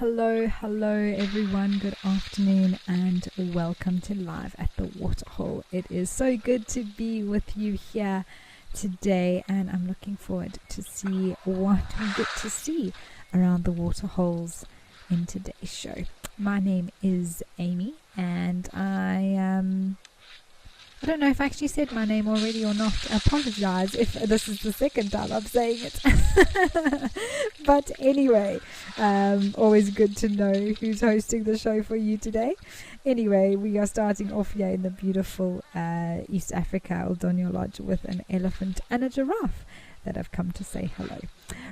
hello everyone, good afternoon and welcome to Live at the Waterhole. It is so good to be with you here today, and I'm looking forward to see what we get to see around the waterholes in today's show. My name is Amy, and I don't know if I actually said my name already or not. I apologize if this is the second time I'm saying it. But anyway, always good to know who's hosting the show for you today. Anyway, we are starting off here in the beautiful East Africa, Oldonyo Lodge, with an elephant and a giraffe that have come to say hello.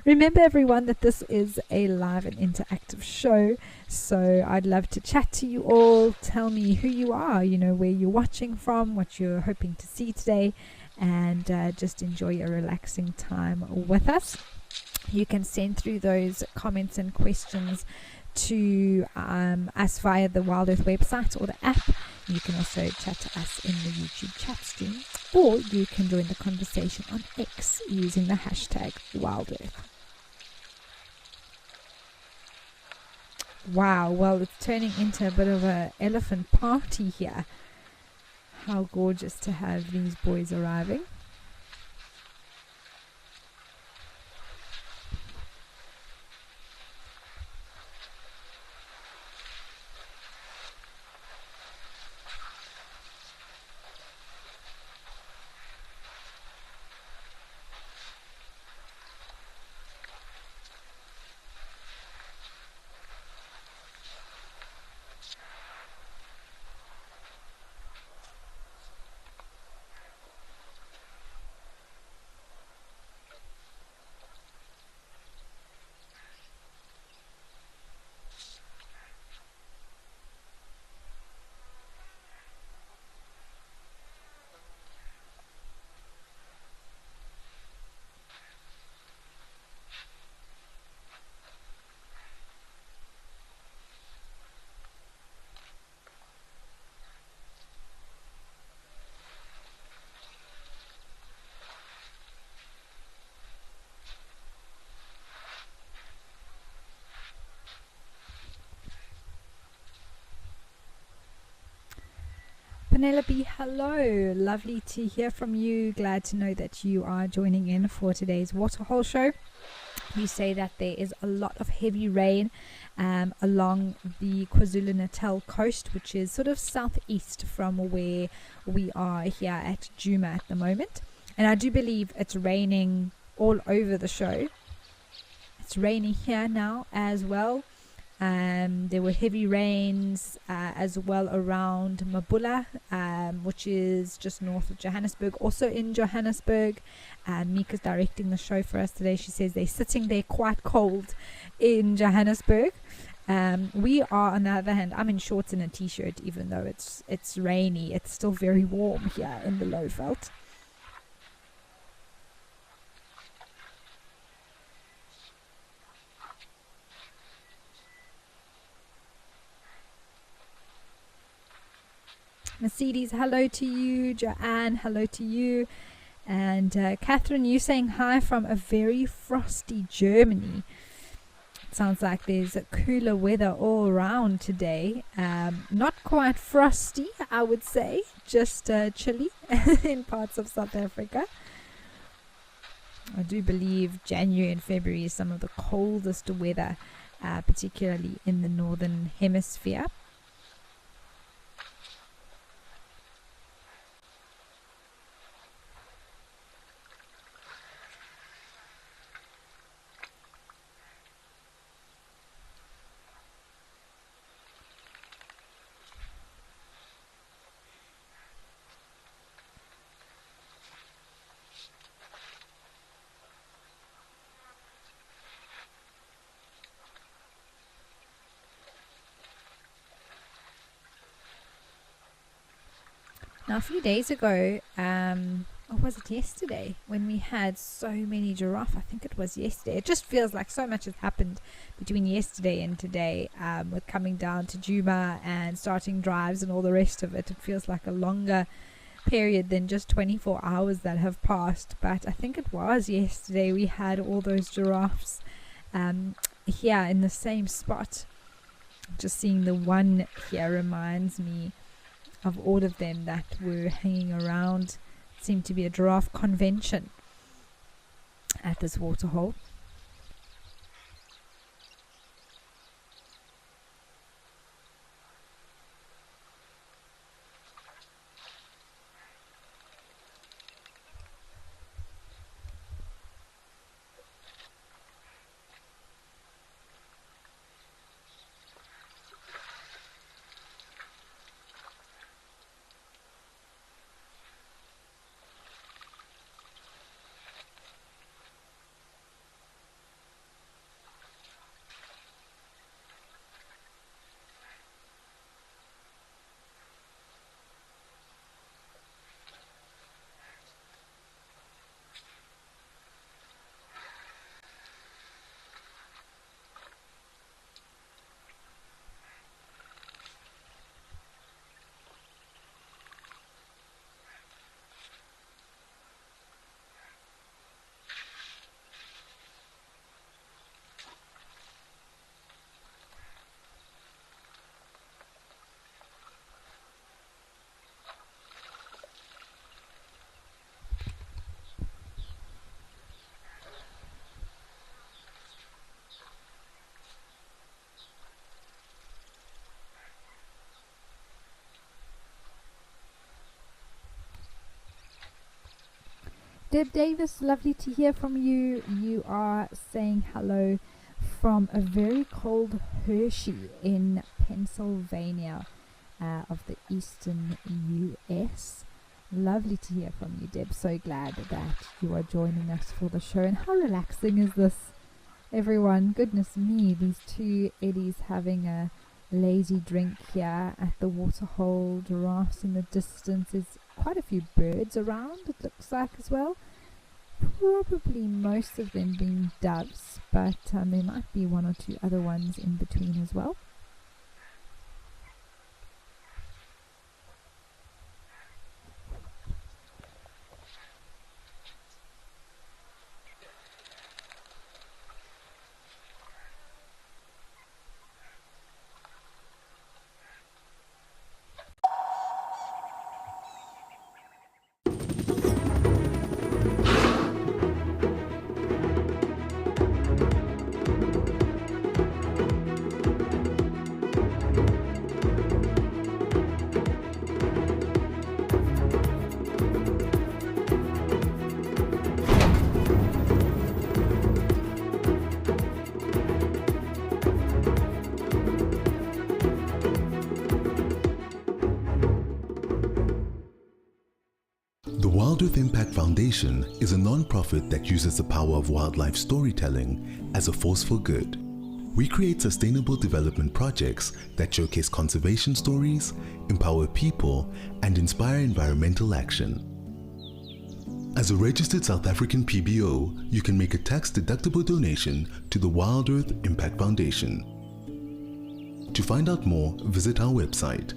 Remember everyone that this is a live and interactive show, so I'd love to chat to you all. Tell me who you are, where you're watching from, what you're hoping to see today, and just enjoy a relaxing time with us. You can send through those comments and questions to us via the Wild Earth website or the app. You can also chat to us in the YouTube chat stream, or you can join the conversation on X using the hashtag WildEarth. Wow, well, it's turning into a bit of an elephant party here. How gorgeous to have these boys arriving. Penelope, hello. Lovely to hear from you. Glad to know that you are joining in for today's Waterhole show. You say that there is a lot of heavy rain along the KwaZulu-Natal coast, which is sort of southeast from where we are here at Djuma at the moment. And I do believe it's raining all over the show. It's raining here now as well. There were heavy rains as well around Mabula, which is just north of Johannesburg. Also in Johannesburg, Mika's directing the show for us today. She says they're sitting there quite cold in Johannesburg. We are, on the other hand, I'm in shorts and a t-shirt, even though it's rainy. It's still very warm here in the Lowveld. Mercedes, hello to you. Joanne, hello to you. And Catherine, you saying hi from a very frosty Germany. It sounds like there's a cooler weather all around today. Not quite frosty, I would say. Just chilly in parts of South Africa. I do believe January and February is some of the coldest weather, particularly in the northern hemisphere. Now, a few days ago, or was it yesterday, when we had so many giraffe? I think it was yesterday. It just feels like so much has happened between yesterday and today, with coming down to Djuma and starting drives and all the rest of it. It feels like a longer period than just 24 hours that have passed. But I think it was yesterday we had all those giraffes here in the same spot. Just seeing the one here reminds me of all of them that were hanging around. It seemed to be a giraffe convention at this waterhole. Deb Davis, lovely to hear from you. You are saying hello from a very cold Hershey in Pennsylvania of the eastern US. Lovely to hear from you, Deb. So glad that you are joining us for the show. And how relaxing is this, everyone? Goodness me, these two Eddies having a lazy drink here at the waterhole. Giraffes in the distance. There's quite a few birds around, it looks like, as well. Probably most of them being doves, but there might be one or two other ones in between as well. Wild Earth Impact Foundation is a non-profit that uses the power of wildlife storytelling as a force for good. We create sustainable development projects that showcase conservation stories, empower people, and inspire environmental action. As a registered South African PBO, you can make a tax-deductible donation to the Wild Earth Impact Foundation. To find out more, visit our website.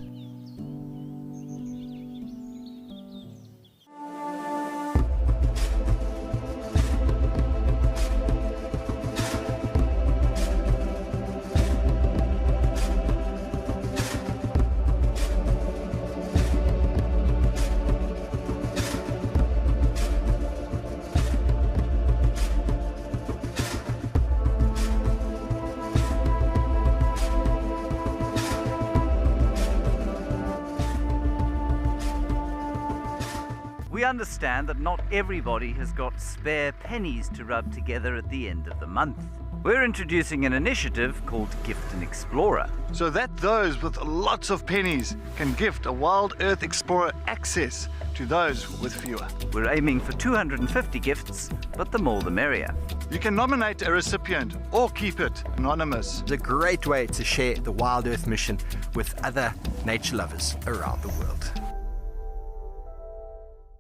We understand that not everybody has got spare pennies to rub together at the end of the month. We're introducing an initiative called Gift an Explorer. So that those with lots of pennies can gift a Wild Earth Explorer access to those with fewer. We're aiming for 250 gifts, but the more the merrier. You can nominate a recipient or keep it anonymous. It's a great way to share the Wild Earth mission with other nature lovers around the world.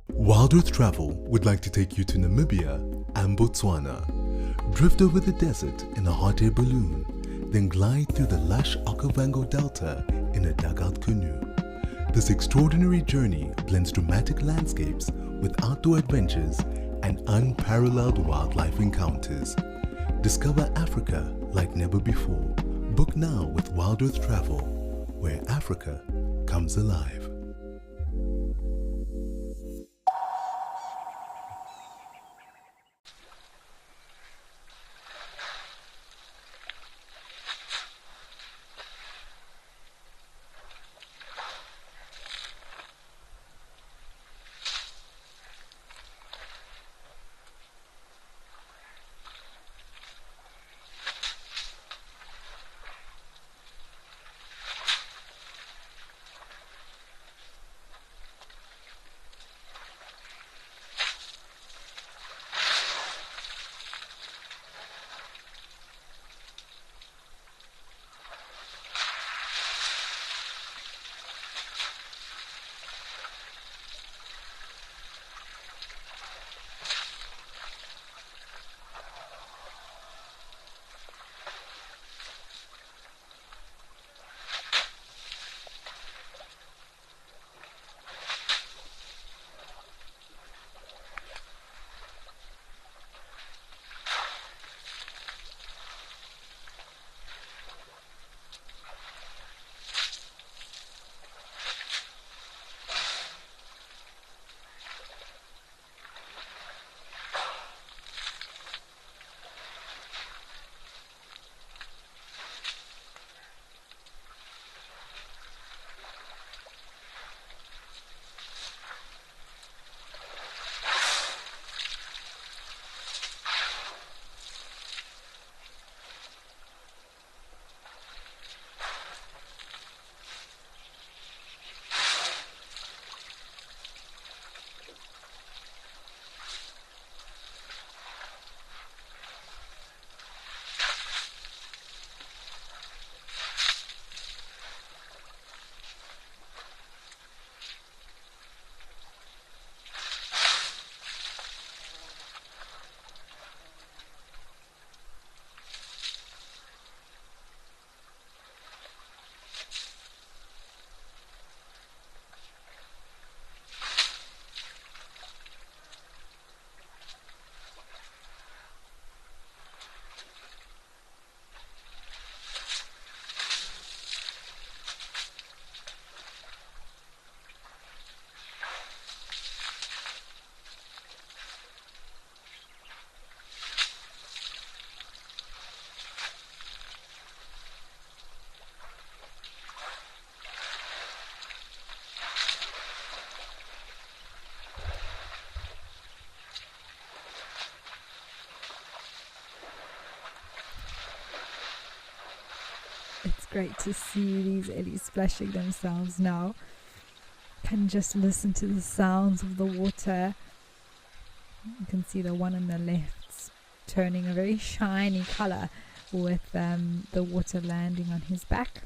Wild Earth Travel would like to take you to Namibia and Botswana. Drift over the desert in a hot air balloon, then glide through the lush Okavango Delta in a dugout canoe. This extraordinary journey blends dramatic landscapes with outdoor adventures and unparalleled wildlife encounters. Discover Africa like never before. Book now with Wild Earth Travel, where Africa comes alive. It's great to see these eddies splashing themselves now. Can just listen to the sounds of the water. You can see the one on the left's turning a very shiny color with the water landing on his back.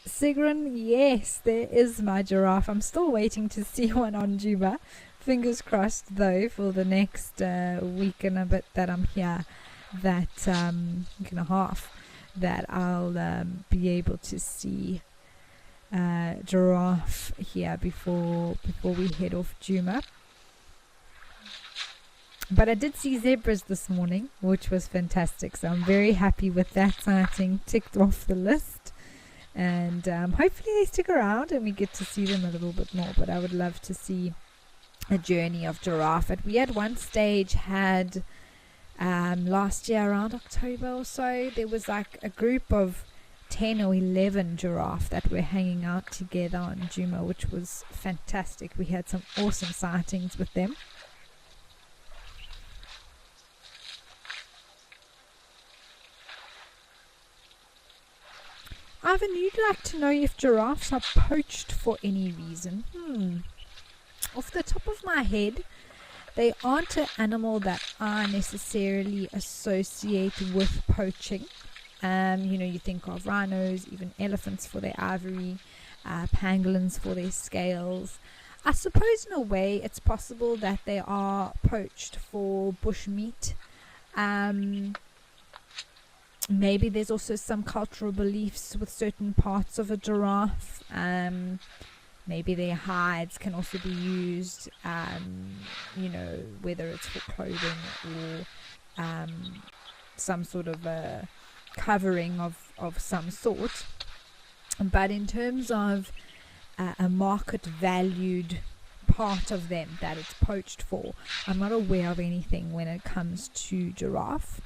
Sigrun, yes, there is my giraffe. I'm still waiting to see one on Juba. Fingers crossed though for the next week and a bit that I'm here, that week and a half, that I'll be able to see giraffe here before we head off Juma. But I did see zebras this morning, which was fantastic, so I'm very happy with that sighting ticked off the list. And hopefully they stick around and we get to see them a little bit more. But I would love to see a journey of giraffe. And we at one stage had last year around October or so, there was like a group of 10 or 11 giraffe that were hanging out together on Juma, which was fantastic. We had some awesome sightings with them. Ivan, you'd like to know if giraffes are poached for any reason? Off the top of my head, they aren't an animal that I necessarily associate with poaching. You think of rhinos, even elephants for their ivory, pangolins for their scales. I suppose in a way it's possible that they are poached for bushmeat. Maybe there's also some cultural beliefs with certain parts of a giraffe. Maybe their hides can also be used, whether it's for clothing or some sort of a covering of some sort. But in terms of a market valued part of them that it's poached for, I'm not aware of anything when it comes to giraffe.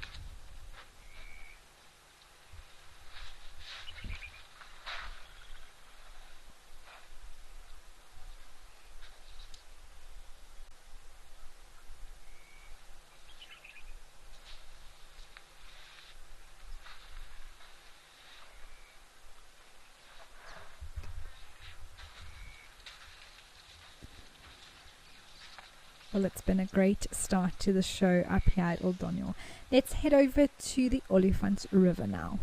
Well, it's been a great start to the show up here at Old Doniel. Let's head over to the Olifant River now.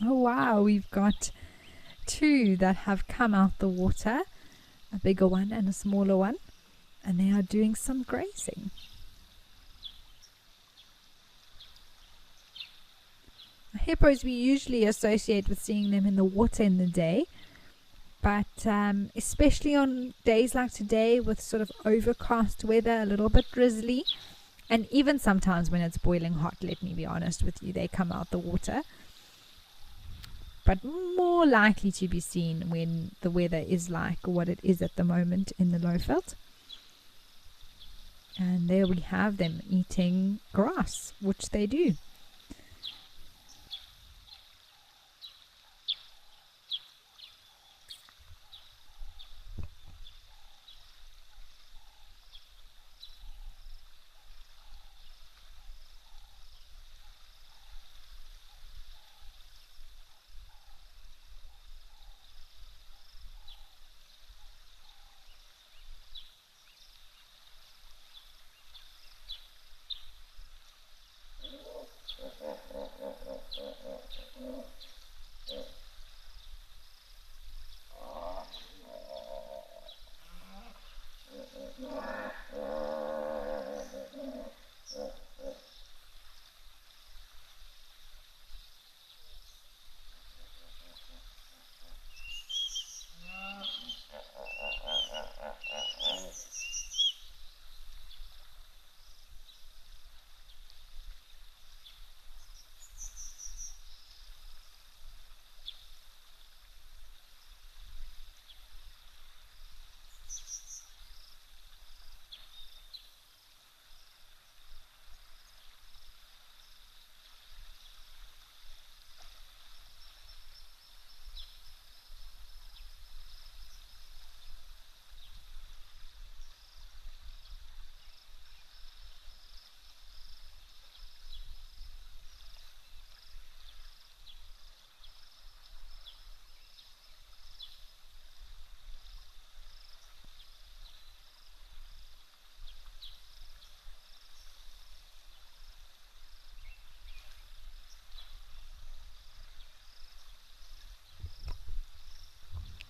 Oh wow, we've got two that have come out the water, a bigger one and a smaller one, and they are doing some grazing. Hippos we usually associate with seeing them in the water in the day, but especially on days like today with sort of overcast weather, a little bit drizzly, and even sometimes when it's boiling hot, let me be honest with you, they come out the water. But more likely to be seen when the weather is like what it is at the moment in the Lowveld. And there we have them eating grass, which they do.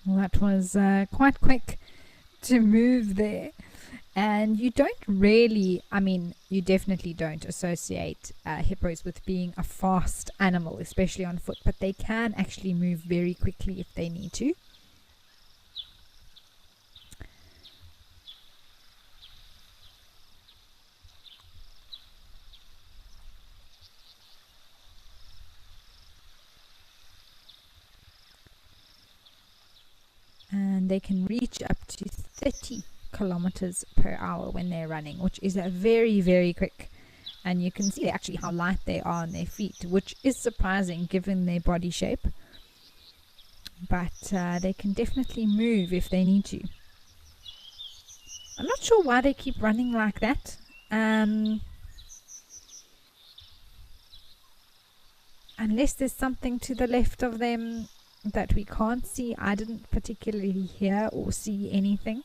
Well, that was quite quick to move there. And you don't really, you definitely don't associate hippos with being a fast animal, especially on foot, but they can actually move very quickly if they need to. And they can reach up to 30 kilometers per hour when they're running, which is a very, very quick. And you can see actually how light they are on their feet, which is surprising given their body shape. But they can definitely move if they need to. I'm not sure why they keep running like that. Unless there's something to the left of them that we can't see. I didn't particularly hear or see anything.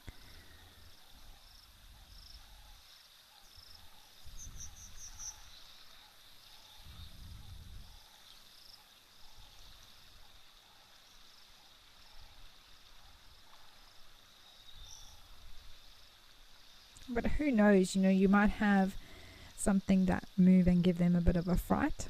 But who knows, you might have something that move and give them a bit of a fright.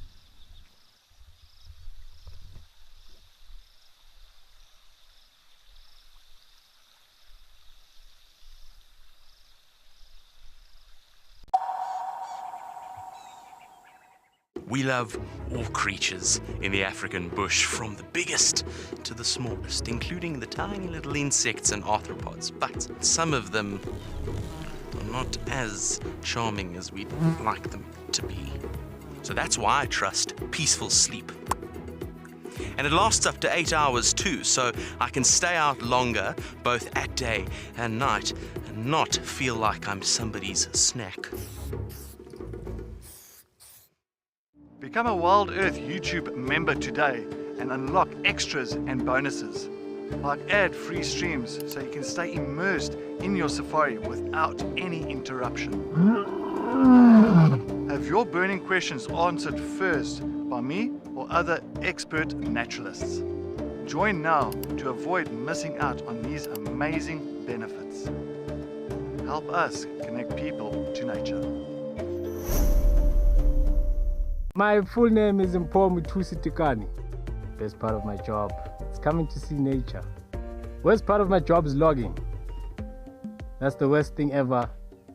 We love all creatures in the African bush, from the biggest to the smallest, including the tiny little insects and arthropods, but some of them are not as charming as we'd like them to be. So that's why I trust peaceful sleep. And it lasts up to 8 hours too, so I can stay out longer, both at day and night, and not feel like I'm somebody's snack. Become a Wild Earth YouTube member today and unlock extras and bonuses, like ad-free streams so you can stay immersed in your safari without any interruption. Have your burning questions answered first by me or other expert naturalists. Join now to avoid missing out on these amazing benefits. Help us connect people to nature. My full name is Mpomu Tusitikani. Best part of my job is coming to see nature. Worst part of my job is logging. That's the worst thing ever,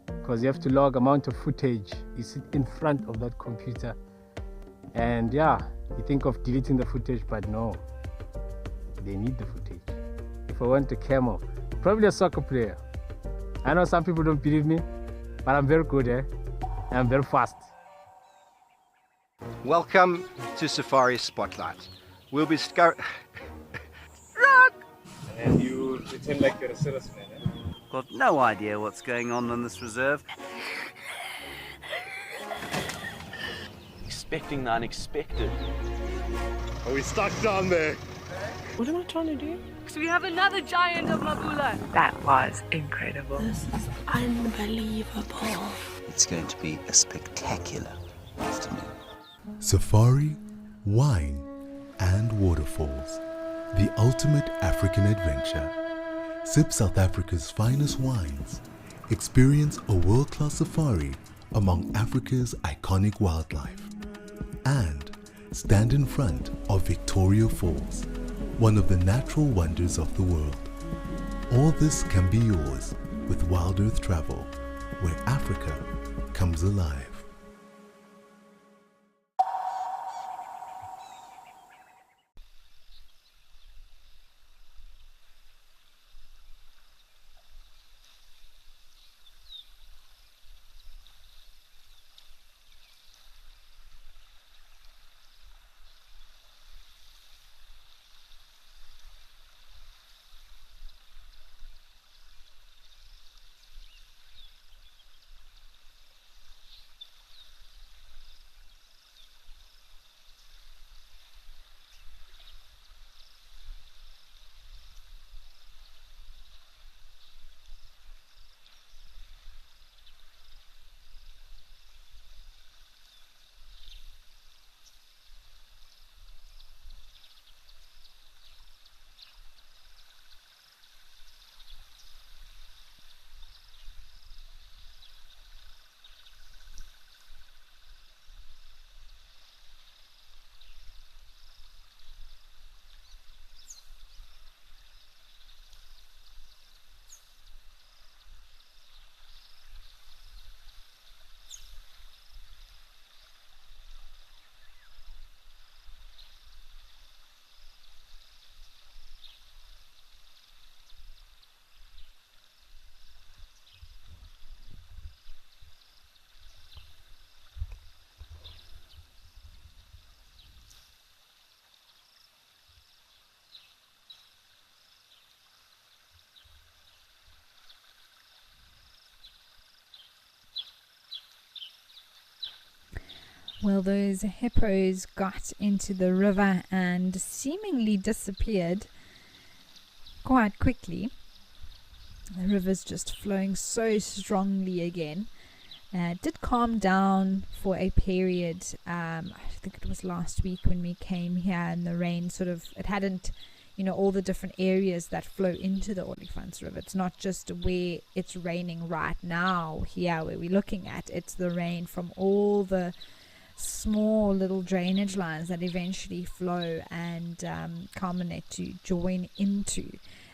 because you have to log amount of footage. You sit in front of that computer and yeah, you think of deleting the footage, but no, they need the footage. If I want a camel, probably a soccer player. I know some people don't believe me, but I'm very good, and I'm very fast. Welcome to Safari Spotlight. We'll be And you pretend like you're a salesman, eh? Got no idea what's going on this reserve. Expecting the unexpected. Are we stuck down there? What am I trying to do? So we have another giant of Mabula. That was incredible. This is unbelievable. It's going to be a spectacular afternoon. Safari, wine, and waterfalls. The ultimate African adventure. Sip South Africa's finest wines. Experience a world-class safari among Africa's iconic wildlife. And stand in front of Victoria Falls, one of the natural wonders of the world. All this can be yours with Wild Earth Travel, where Africa comes alive. Well, those hippos got into the river and seemingly disappeared quite quickly. The river's just flowing so strongly again. It did calm down for a period. I think it was last week when we came here, and the rain it hadn't all the different areas that flow into the Olifants River. It's not just where it's raining right now here where we're looking at. It's the rain from all the small little drainage lines that eventually flow and culminate to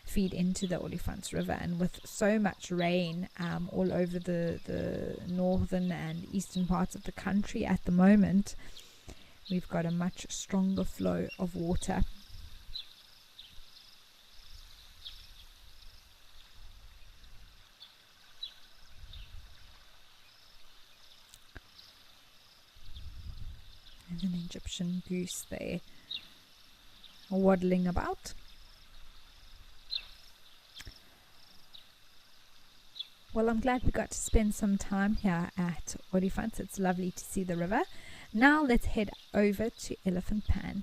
feed into the Olifants River. And with so much rain all over the northern and eastern parts of the country at the moment, we've got a much stronger flow of water. There's an Egyptian goose there waddling about. Well, I'm glad we got to spend some time here at Olifants. It's lovely to see the river. Now let's head over to Elephant Pan.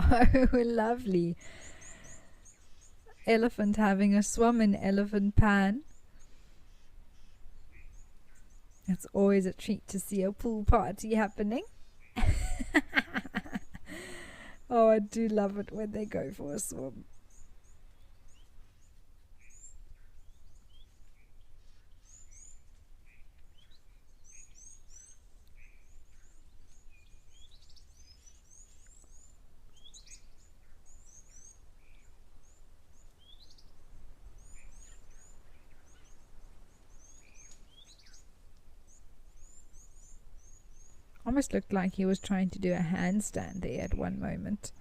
Oh, lovely. Elephant having a swim in Elephant Pan. It's always a treat to see a pool party happening. Oh, I do love it when they go for a swim. Almost looked like he was trying to do a handstand there at one moment.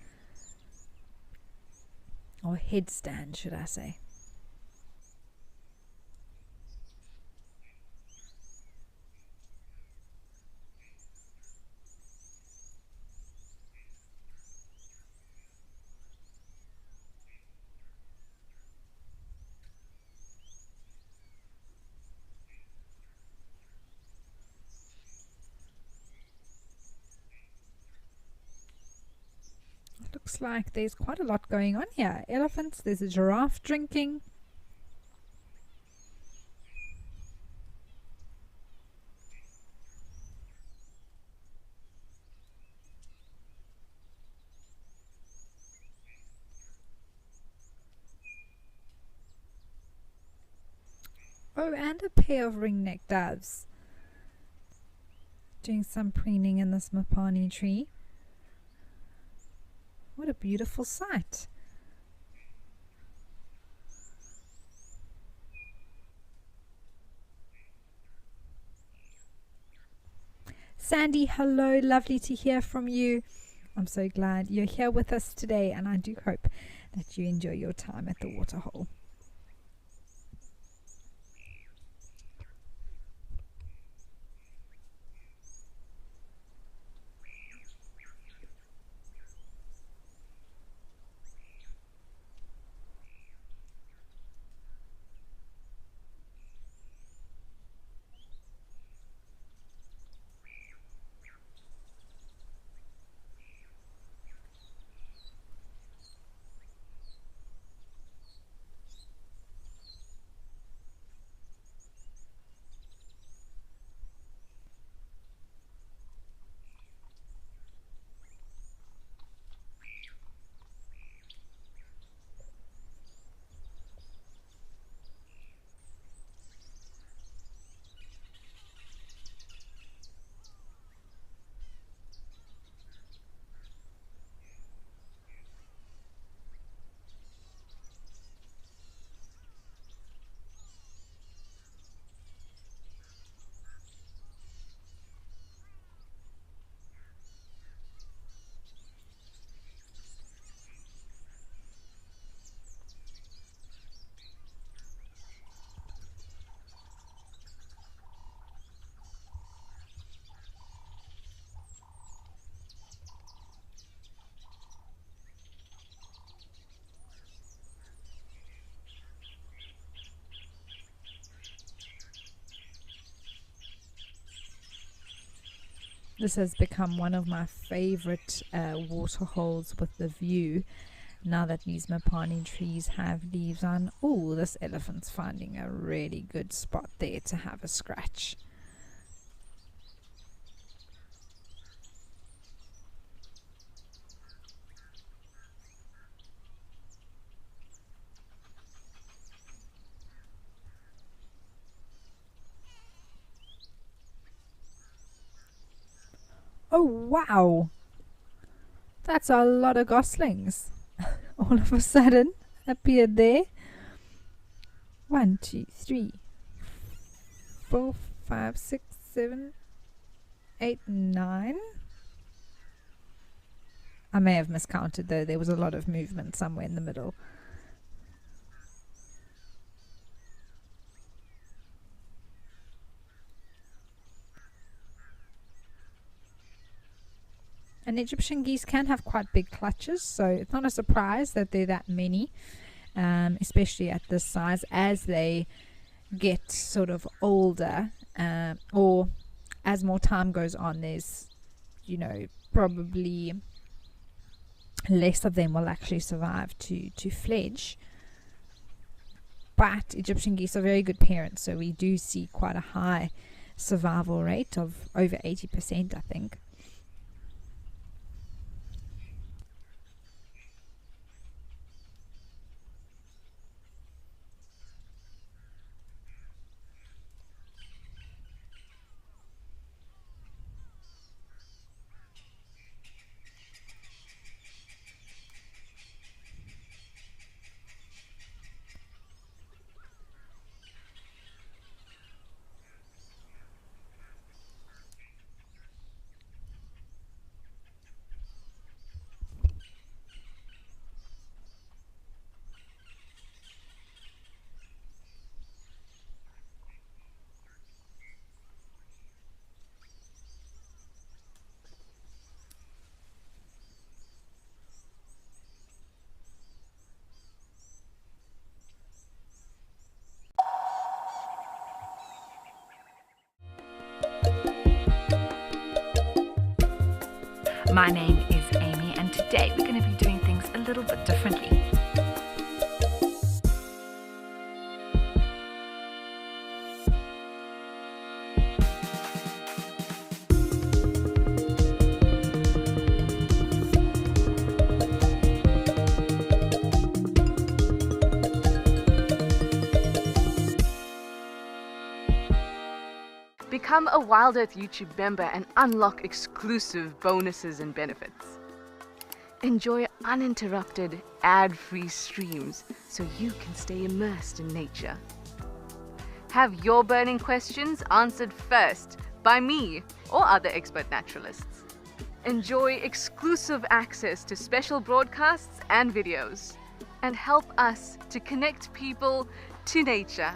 Or headstand, should I say. Looks like there's quite a lot going on here. Elephants, there's a giraffe drinking. Oh, and a pair of ring-necked doves doing some preening in this mapani tree. What a beautiful sight. Sandy, hello, lovely to hear from you. I'm so glad you're here with us today, and I do hope that you enjoy your time at the waterhole. This has become one of my favorite water holes with the view. now that these mapani trees have leaves on. Oh, this elephant's finding a really good spot there to have a scratch. Oh wow, that's a lot of goslings all of a sudden appeared there. 1, 2, 3, 4, 5, 6, 7, 8, 9. I may have miscounted though, there was a lot of movement somewhere in the middle. And Egyptian geese can have quite big clutches, so it's not a surprise that there are that many, especially at this size. As they get sort of older, or as more time goes on, there's, probably less of them will actually survive to fledge. But Egyptian geese are very good parents, so we do see quite a high survival rate of over 80%, I think. My name is Amy, and today we're going to be doing things a little bit differently. Become a Wild Earth YouTube member and unlock exclusive bonuses and benefits. Enjoy uninterrupted, ad-free streams so you can stay immersed in nature. Have your burning questions answered first by me or other expert naturalists. Enjoy exclusive access to special broadcasts and videos, and help us to connect people to nature.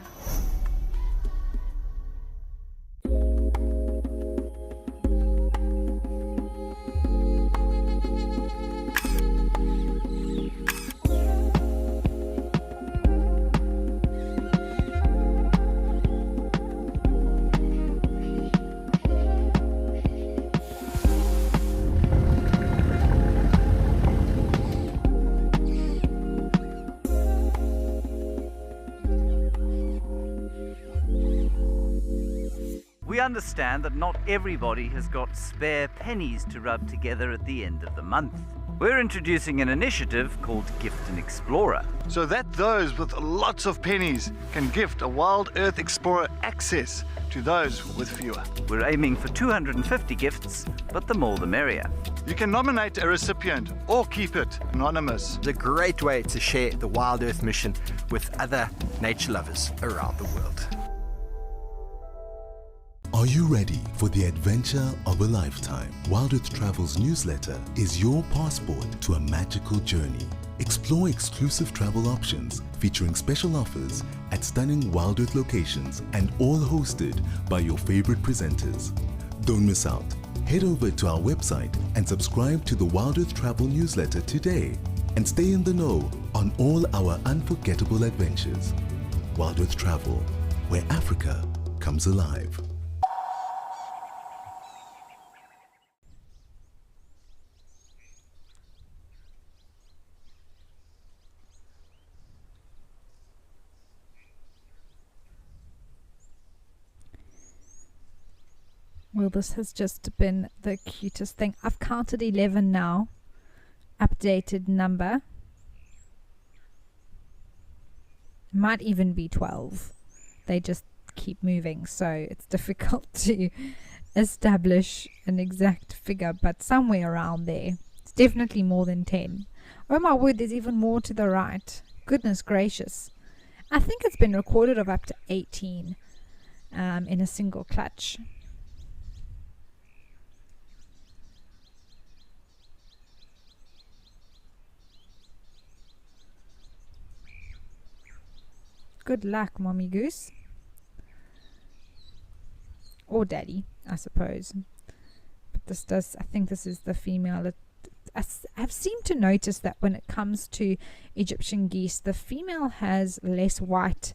We understand that not everybody has got spare pennies to rub together at the end of the month. We're introducing an initiative called Gift an Explorer. So that those with lots of pennies can gift a Wild Earth Explorer access to those with fewer. We're aiming for 250 gifts, but the more the merrier. You can nominate a recipient or keep it anonymous. It's a great way to share the Wild Earth mission with other nature lovers around the world. Are you ready for the adventure of a lifetime? Wild Earth Travel's newsletter is your passport to a magical journey. Explore exclusive travel options featuring special offers at stunning Wild Earth locations and all hosted by your favorite presenters. Don't miss out. Head over to our website and subscribe to the Wild Earth Travel newsletter today and stay in the know on all our unforgettable adventures. Wild Earth Travel, where Africa comes alive. Well, this has just been the cutest thing. I've counted 11 now. Updated number. Might even be 12. They just keep moving, so it's difficult to establish an exact figure, but somewhere around there. It's definitely more than 10. Oh my word, there's even more to the right. Goodness gracious. I think it's been recorded of up to 18 in a single clutch. Good luck, Mommy Goose. Or Daddy, I suppose. But this does, I think this is the female. I've seemed to notice that when it comes to Egyptian geese, the female has less white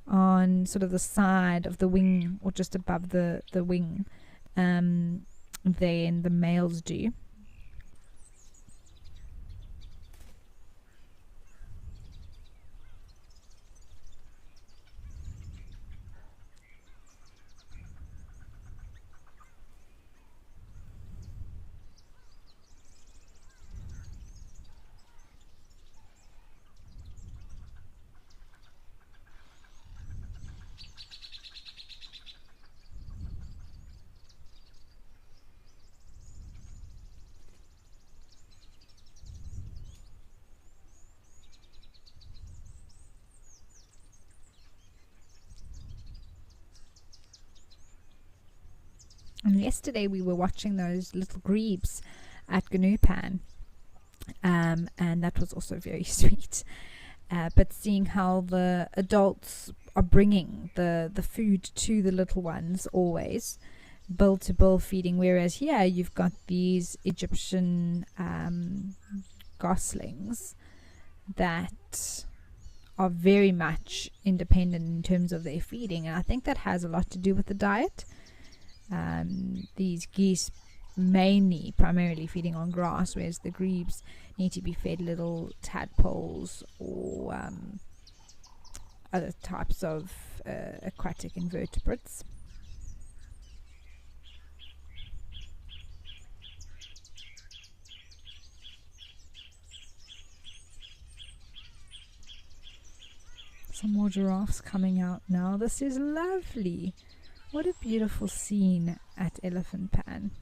on sort of the side of the wing or just above the wing than the males do. And yesterday we were watching those little grebes at Ganupan, and that was also very sweet. But seeing how the adults are bringing the food to the little ones always, bill to bill feeding, whereas here you've got these Egyptian goslings that are very much independent in terms of their feeding, and I think that has a lot to do with the diet. These geese primarily feeding on grass, whereas the grebes need to be fed little tadpoles or other types of aquatic invertebrates. Some more giraffes coming out now. This is lovely. What a beautiful scene at Elephant Pan.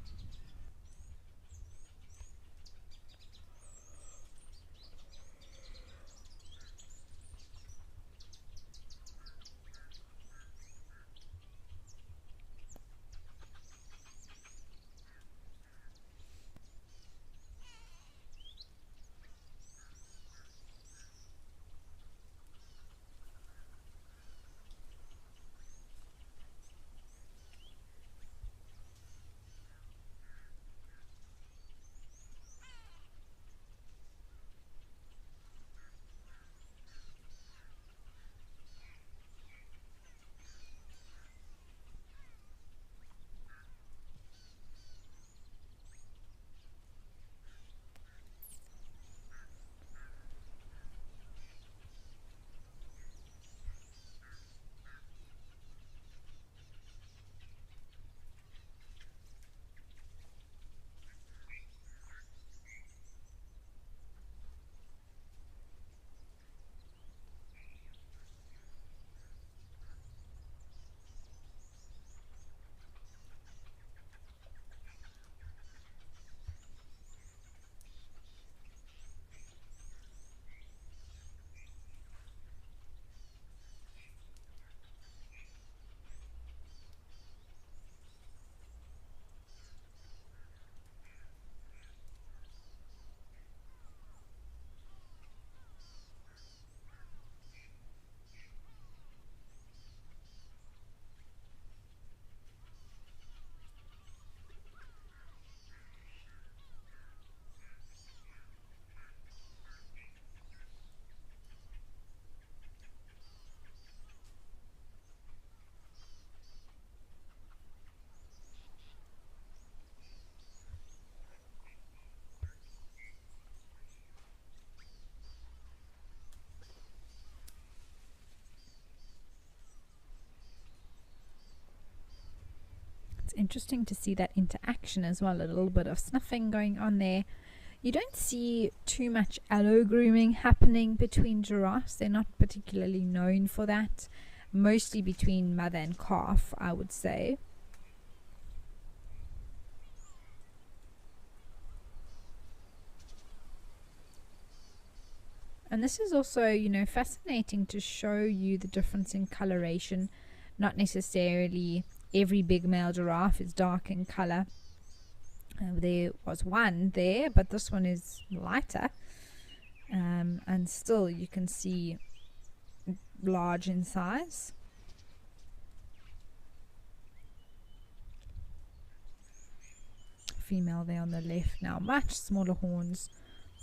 interesting to see that interaction as well, a little bit of snuffing going on there. You don't see too much allo grooming happening between giraffes. They're not particularly known for that. Mostly between mother and calf, I would say. And this is also, you know, fascinating to show you the difference in coloration. Not necessarily every big male giraffe is dark in color. There was one there, but this one is lighter. And still you can see large in size. Female there on the left now, much smaller horns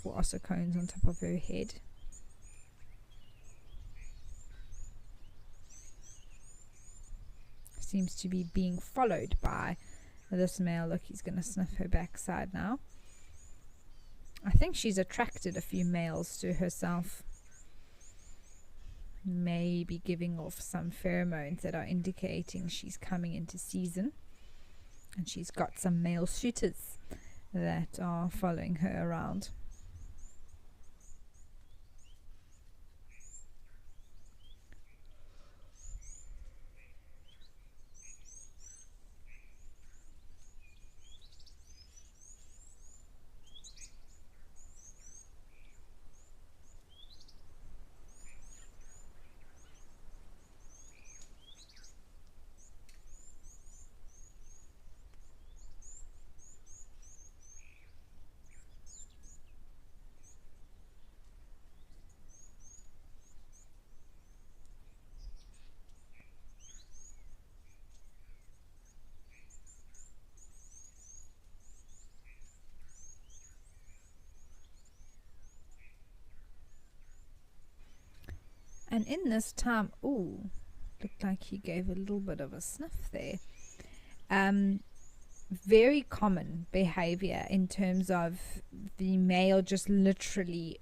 or ossicones on top of her head. Seems to be being followed by this male. Look, he's going to sniff her backside now. I think she's attracted a few males to herself. Maybe giving off some pheromones that are indicating she's coming into season. And she's got some male suitors that are following her around. And in this time, ooh, looked like he gave a little bit of a sniff there. Very common behavior in terms of the male just literally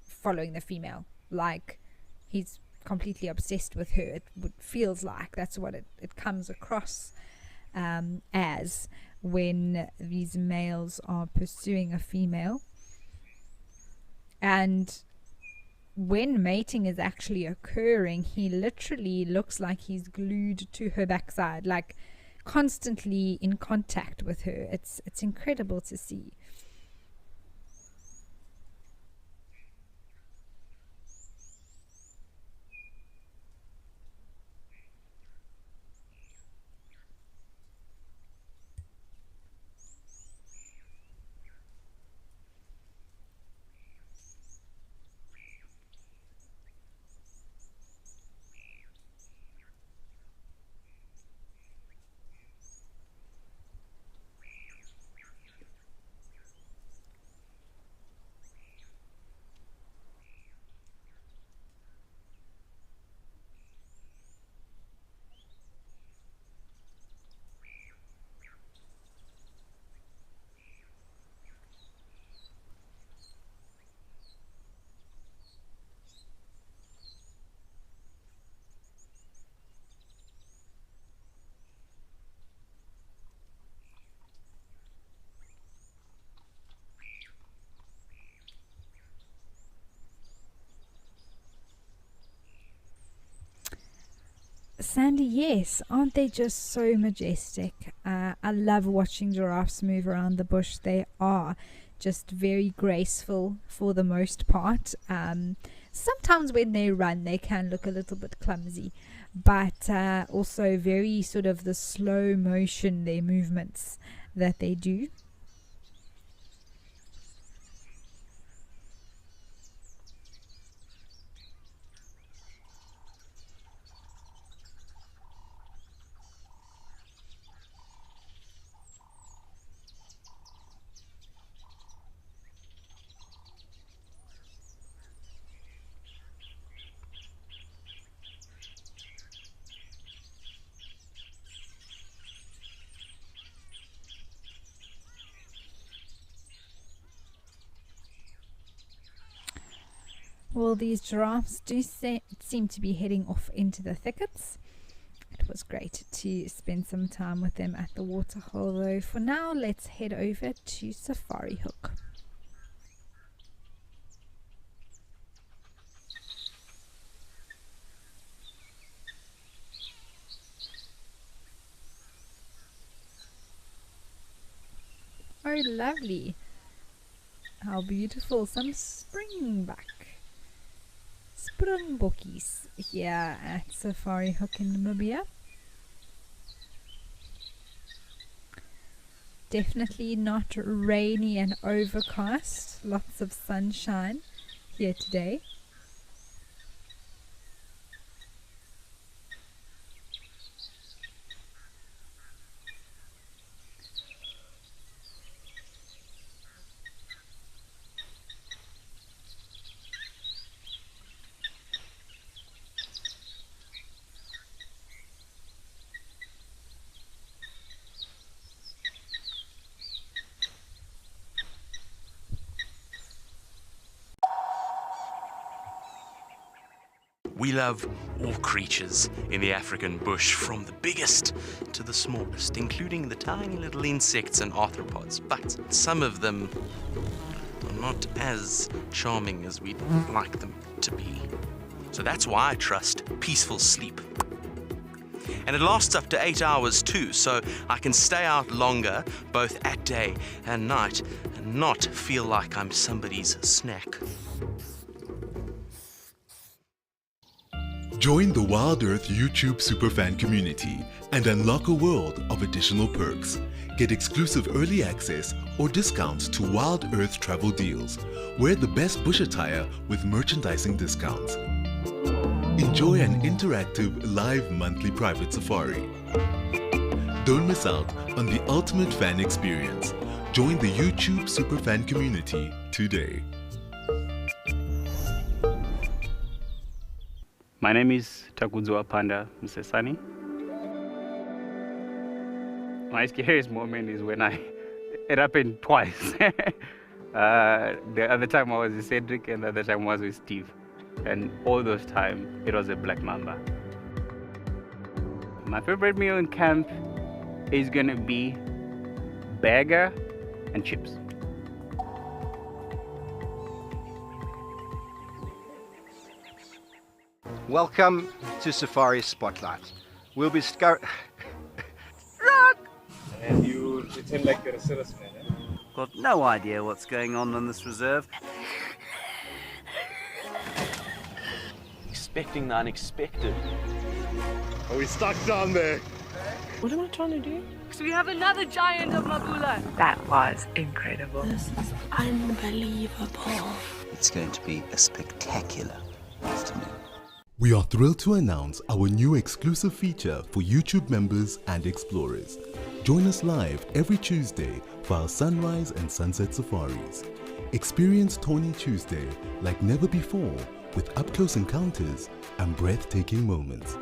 following the female. Like he's completely obsessed with her. It feels like that's what it comes across as when these males are pursuing a female. And when mating is actually occurring, he literally looks like he's glued to her backside, like constantly in contact with her. It's incredible to see. Sandy, yes, aren't they just so majestic? I love watching giraffes move around the bush. They are just very graceful for the most part. Sometimes when they run, they can look a little bit clumsy, but also very sort of the slow motion, their movements that they do. Well, these giraffes do seem to be heading off into the thickets. It was great to spend some time with them at the waterhole though. For now, let's head over to Safari Hook. Oh, lovely. How beautiful. Some springbuck. Springbokkies here at Safari Hook in Namibia. Definitely not rainy and overcast. Lots of sunshine here today. We love all creatures in the African bush, from the biggest to the smallest, including the tiny little insects and arthropods, but some of them are not as charming as we'd like them to be. So that's why I trust peaceful sleep. And it lasts up to 8 hours too, so I can stay out longer, both at day and night, and not feel like I'm somebody's snack. Join the Wild Earth YouTube superfan community and unlock a world of additional perks. Get exclusive early access or discounts to Wild Earth travel deals. Wear the best bush attire with merchandising discounts. Enjoy an interactive live monthly private safari. Don't miss out on the ultimate fan experience. Join the YouTube superfan community today. My name is Takuzwa Panda Msesani. My scariest moment is when it happened twice. The other time I was with Cedric and the other time I was with Steve. And all those times, it was a black mamba. My favorite meal in camp is gonna be burger and chips. Welcome to Safari Spotlight. We'll be And you pretend like you're a salesman, eh? Got no idea what's going on this reserve. Expecting the unexpected. Are we stuck down there? What am I trying to do? So we have another giant of Mabula. That was incredible. This is Unbelievable. It's going to be a spectacular afternoon. We are thrilled to announce our new exclusive feature for YouTube members and explorers. Join us live every Tuesday for our sunrise and sunset safaris. Experience Tawny Tuesday like never before with up-close encounters and breathtaking moments.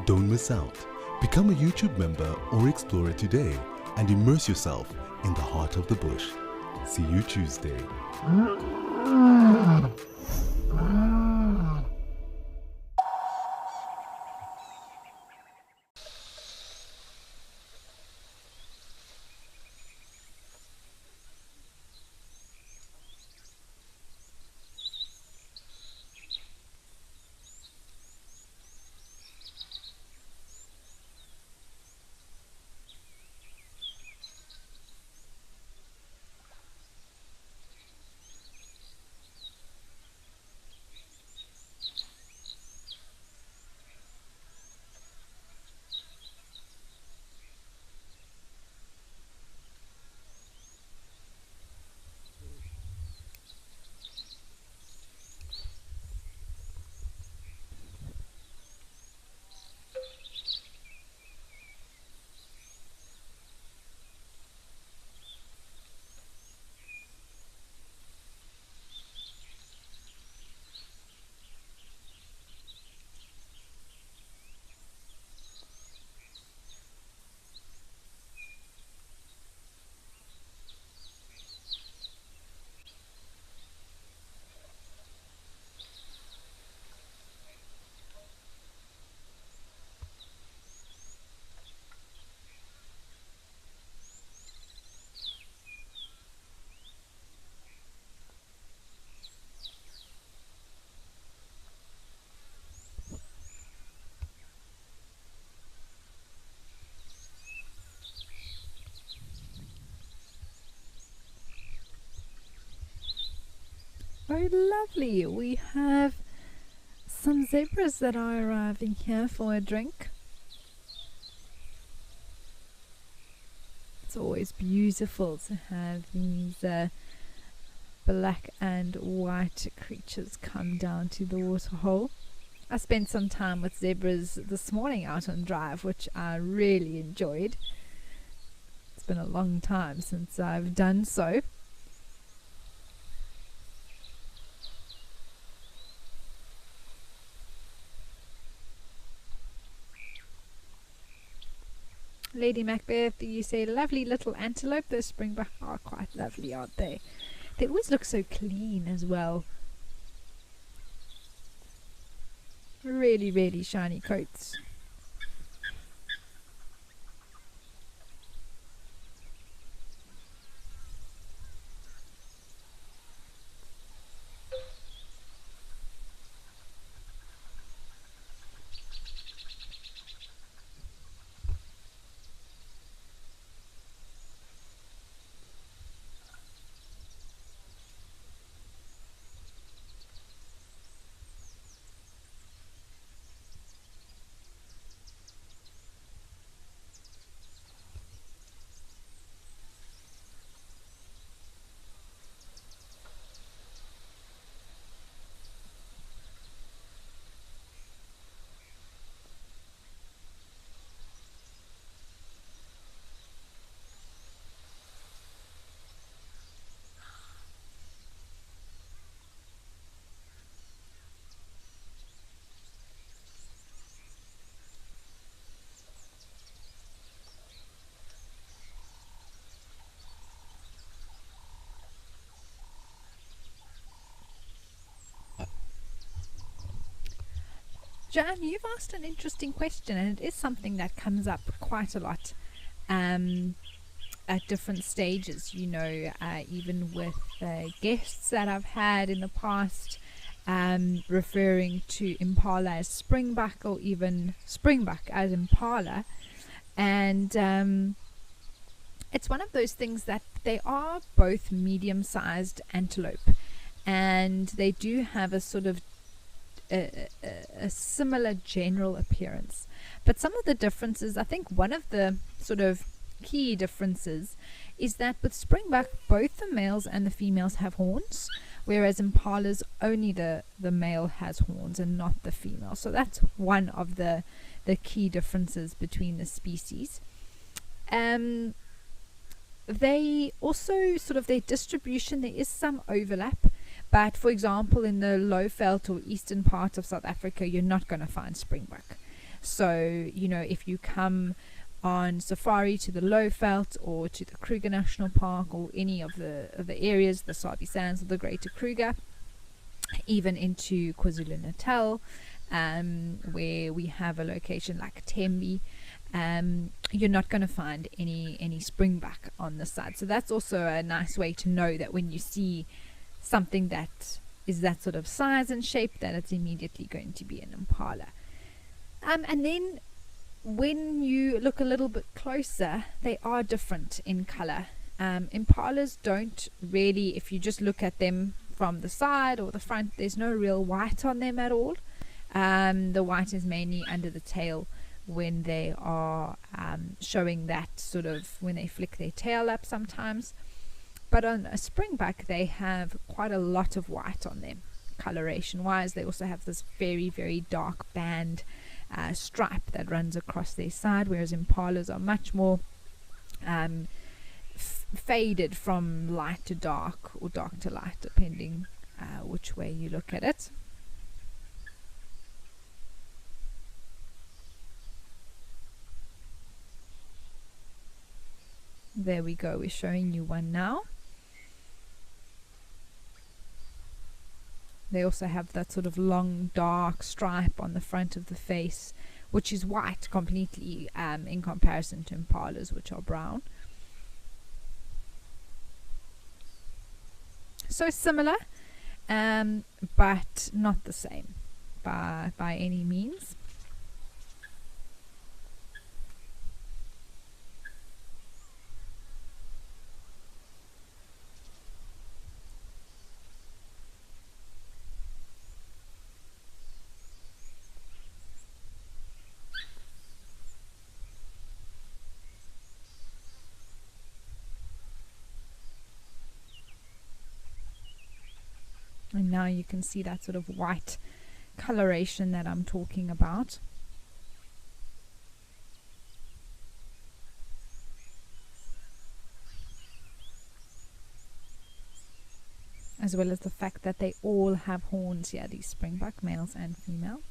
Don't miss out. Become a YouTube member or explorer today and immerse yourself in the heart of the bush. See you Tuesday. so lovely. We have some zebras that are arriving here for a drink. It's always beautiful to have these black and white creatures come down to the waterhole. I spent some time with zebras this morning out on drive, which I really enjoyed. It's been a long time since I've done so. Lady Macbeth, you say lovely little antelope. Those springbuck are quite lovely, aren't they? They always look so clean as well. Really, really shiny coats. Jan, you've asked an interesting question, and it is something that comes up quite a lot at different stages, you know, even with guests that I've had in the past, referring to impala as springbuck or even springbuck as impala. And it's one of those things that they are both medium-sized antelope, and they do have a sort of a similar general appearance. But some of the differences, I think one of the sort of key differences is that with springbuck, both the males and the females have horns, whereas impalas only the male has horns and not the female. So that's one of the key differences between the species. They also sort of their distribution, there is some overlap. But for example, in the low veld or eastern part of South Africa, you're not going to find springbuck. So, you know, if you come on safari to the low veld or to the Kruger National Park or any of the areas, the Sabi Sands or the Greater Kruger, even into KwaZulu-Natal, where we have a location like Tembi, you're not going to find any springbuck on the side. So that's also a nice way to know that when you see something that is that sort of size and shape, that it's immediately going to be an impala. And then when you look a little bit closer, they are different in color. Impalas don't really, if you just look at them from the side or the front, there's no real white on them at all. The white is mainly under the tail when they are showing that sort of, when they flick their tail up sometimes. But on a springbuck, they have quite a lot of white on them, coloration wise. They also have this very, very dark band stripe that runs across their side, whereas impalas are much more faded from light to dark or dark to light, depending which way you look at it. There we go, we're showing you one now. They also have that sort of long dark stripe on the front of the face, which is white completely in comparison to impalas, which are brown. So similar, but not the same by any means. And now you can see that sort of white coloration that I'm talking about. As well as the fact that they all have horns here, these springbuck, males and female.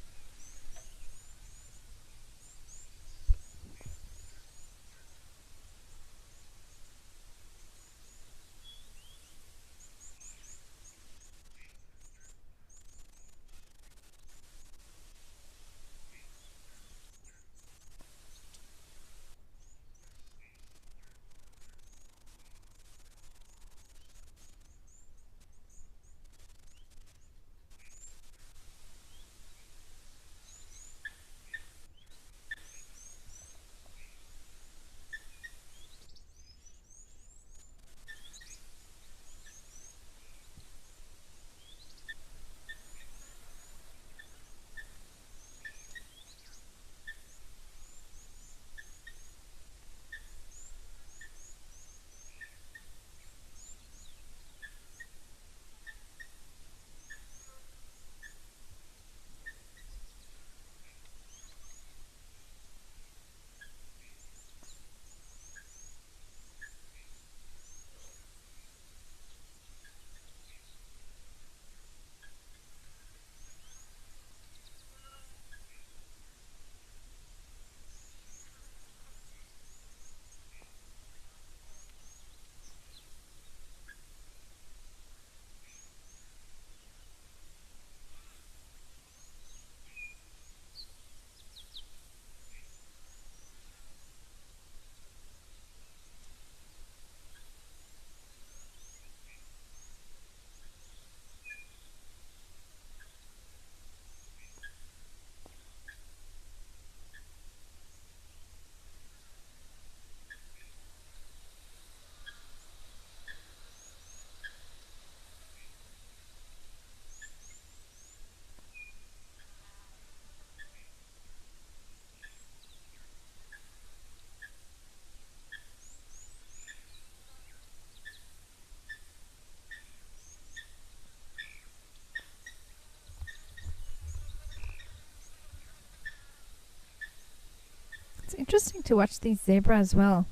It's interesting to watch these zebra as well.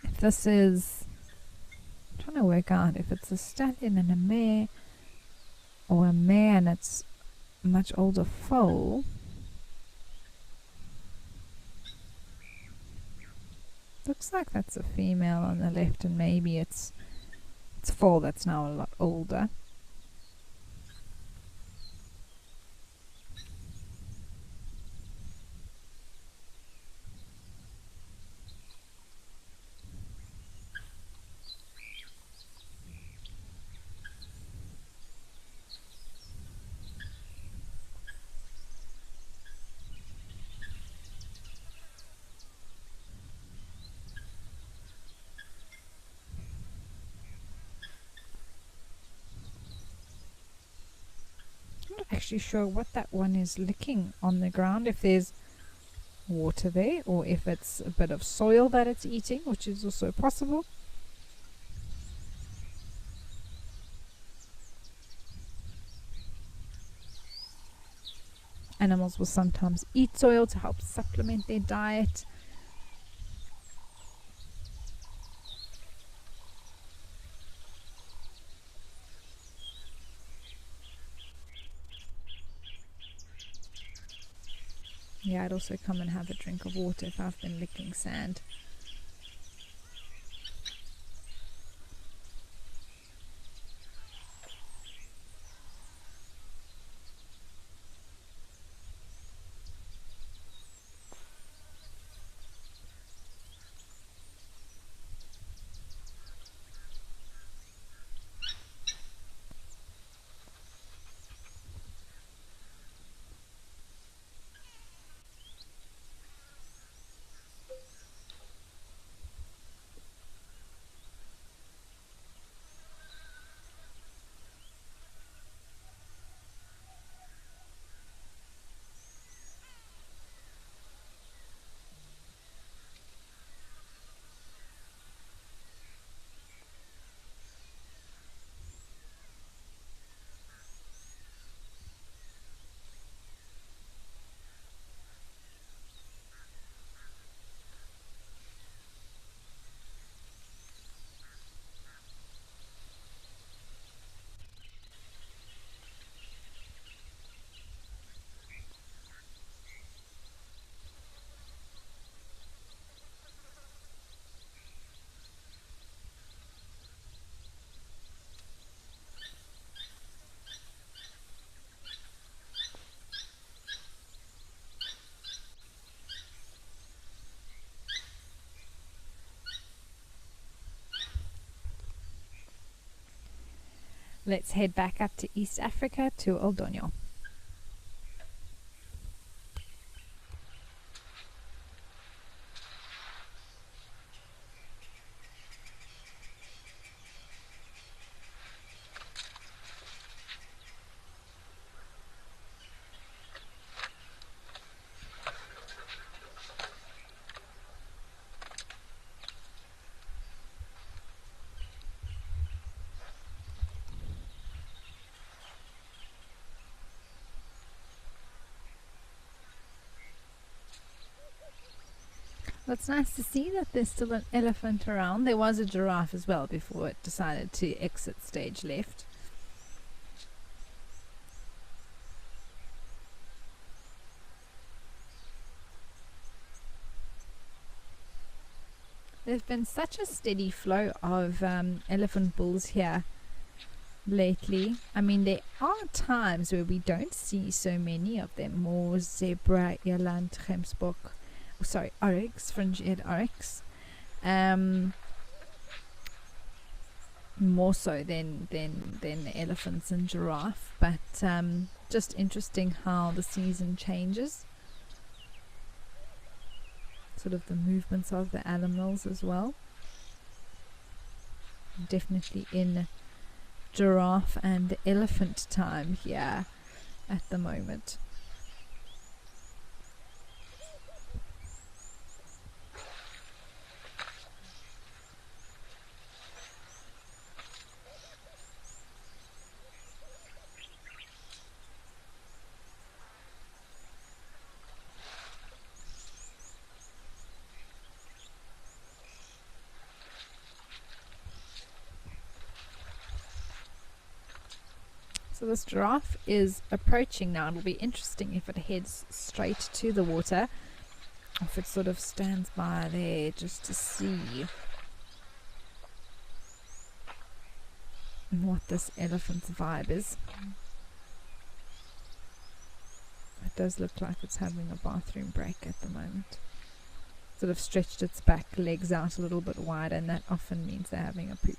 If this is, I'm trying to work out if it's a stallion and a mare, or a mare and it's a much older foal. Looks like that's a female on the left, and maybe it's a foal that's now a lot older. Actually sure what that one is licking on the ground, if there's water there or if it's a bit of soil that it's eating, which is also possible. Animals will sometimes eat soil to help supplement their diet. Yeah, I'd also come and have a drink of water if I've been licking sand. let's head back up to East Africa to Oldonyo. It's nice to see that there's still an elephant around. There was a giraffe as well before it decided to exit stage left. There's been such a steady flow of elephant bulls here lately. I mean, there are times where we don't see so many of them. More zebra, eland, gemsbok, oryx, fringe-eared oryx. More so than the elephants and giraffe, but just interesting how the season changes. Sort of the movements of the animals as well. Definitely in giraffe and elephant time here at the moment. So this giraffe is approaching now. It'll be interesting if it heads straight to the water, if it sort of stands by there just to see what this elephant's vibe is. It does look like it's having a bathroom break at the moment. Sort of stretched its back legs out a little bit wider, and that often means they're having a poop.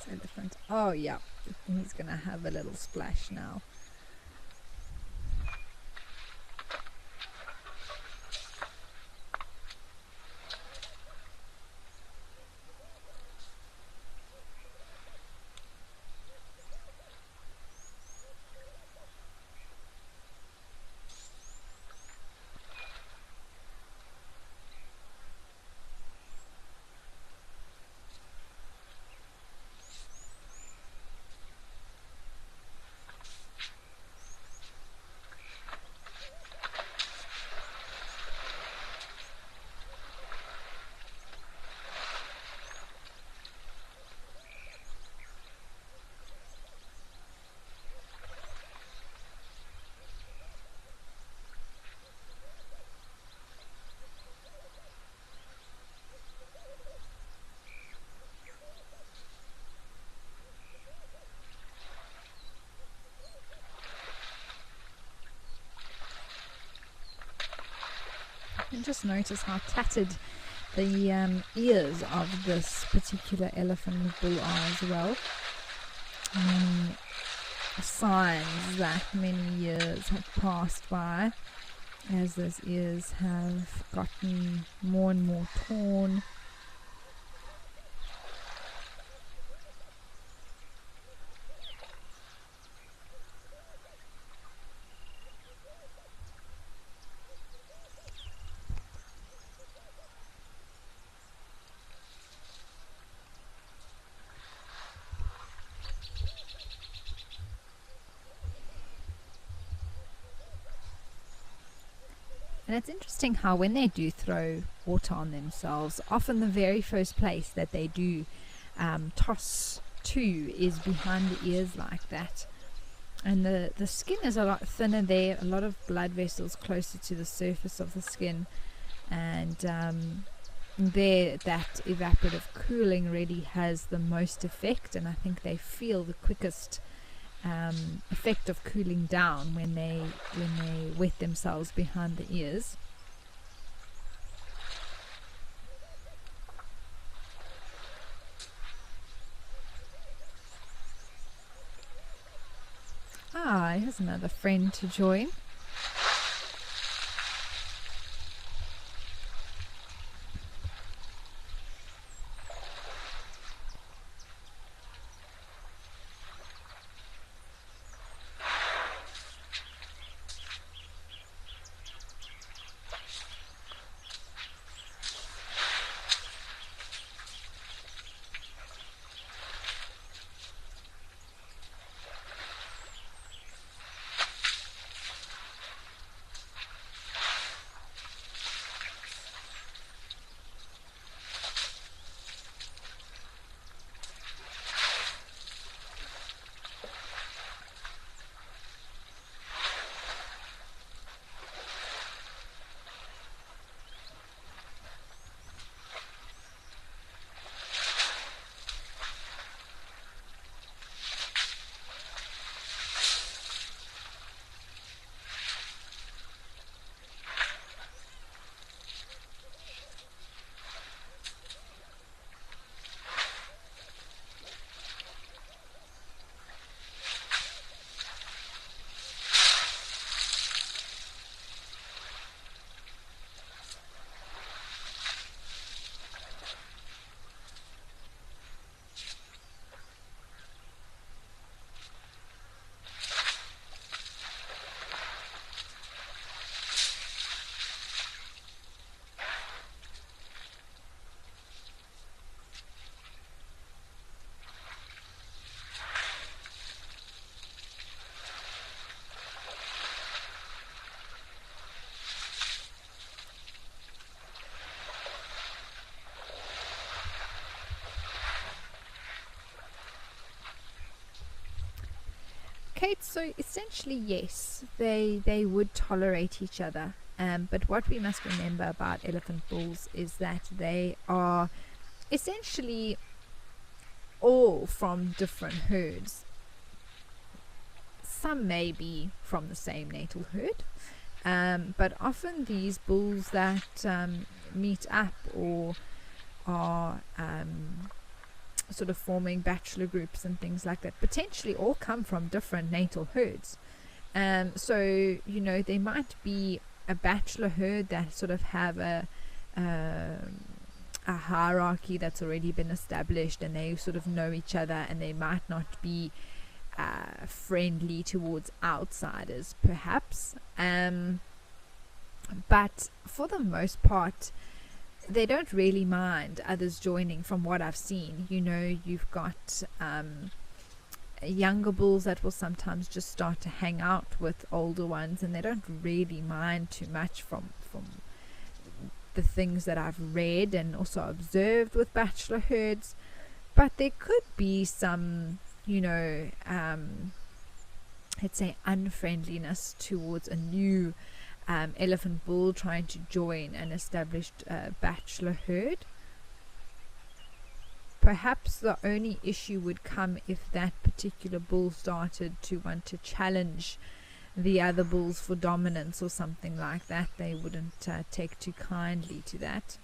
Elephant. Oh yeah, he's gonna have a little splash now. And just notice how tattered the ears of this particular elephant bull are as well. Signs that many years have passed by as those ears have gotten more and more torn. And it's interesting how when they do throw water on themselves, often the very first place that they do toss to is behind the ears like that. And the skin is a lot thinner there, a lot of blood vessels closer to the surface of the skin, and there that evaporative cooling really has the most effect, and I think they feel the quickest effect of cooling down when they wet themselves behind the ears. Here's another friend to join. Kate, so essentially yes, they would tolerate each other, but what we must remember about elephant bulls is that they are essentially all from different herds. Some may be from the same natal herd, but often these bulls that meet up or are sort of forming bachelor groups and things like that potentially all come from different natal herds. So you know, they might be a bachelor herd that sort of have a hierarchy that's already been established, and they sort of know each other, and they might not be friendly towards outsiders perhaps, but for the most part they don't really mind others joining. From what I've seen, you know, you've got younger bulls that will sometimes just start to hang out with older ones, and they don't really mind too much from the things that I've read and also observed with bachelor herds. But there could be some, you know, let's say unfriendliness towards a new elephant bull trying to join an established bachelor herd. Perhaps the only issue would come if that particular bull started to want to challenge the other bulls for dominance or something like that. They wouldn't take too kindly to that.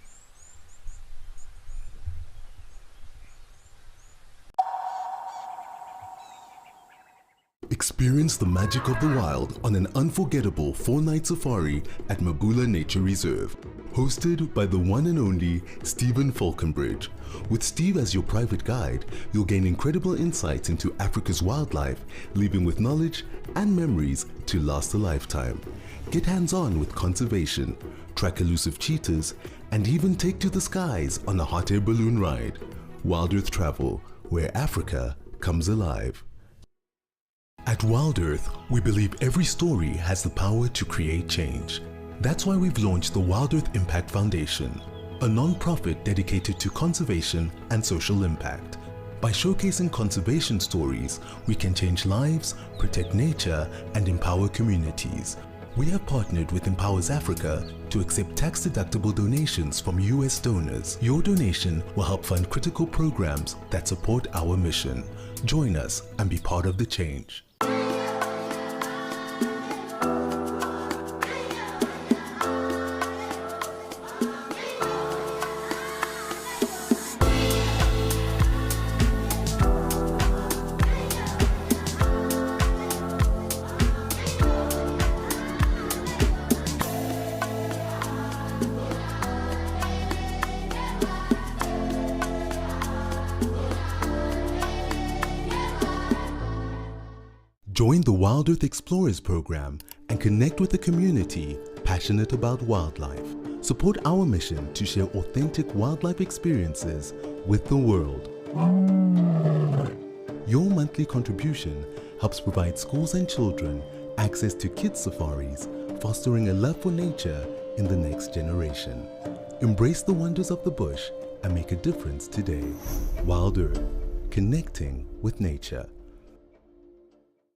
Experience the magic of the wild on an unforgettable 4-night safari at Mabula Nature Reserve, hosted by the one and only Stephen Falconbridge. With Steve as your private guide, you'll gain incredible insights into Africa's wildlife, leaving with knowledge and memories to last a lifetime. Get hands-on with conservation, track elusive cheetahs, and even take to the skies on a hot air balloon ride. Wild Earth Travel, where Africa comes alive. At Wild Earth, we believe every story has the power to create change. That's why we've launched the Wild Earth Impact Foundation, a non-profit dedicated to conservation and social impact. By showcasing conservation stories, we can change lives, protect nature, and empower communities. We have partnered with Empowers Africa to accept tax-deductible donations from US donors. Your donation will help fund critical programs that support our mission. Join us and be part of the change. Join the Wild Earth Explorers program and connect with a community passionate about wildlife. Support our mission to share authentic wildlife experiences with the world. Your monthly contribution helps provide schools and children access to kids' safaris, fostering a love for nature in the next generation. Embrace the wonders of the bush and make a difference today. Wild Earth, connecting with nature.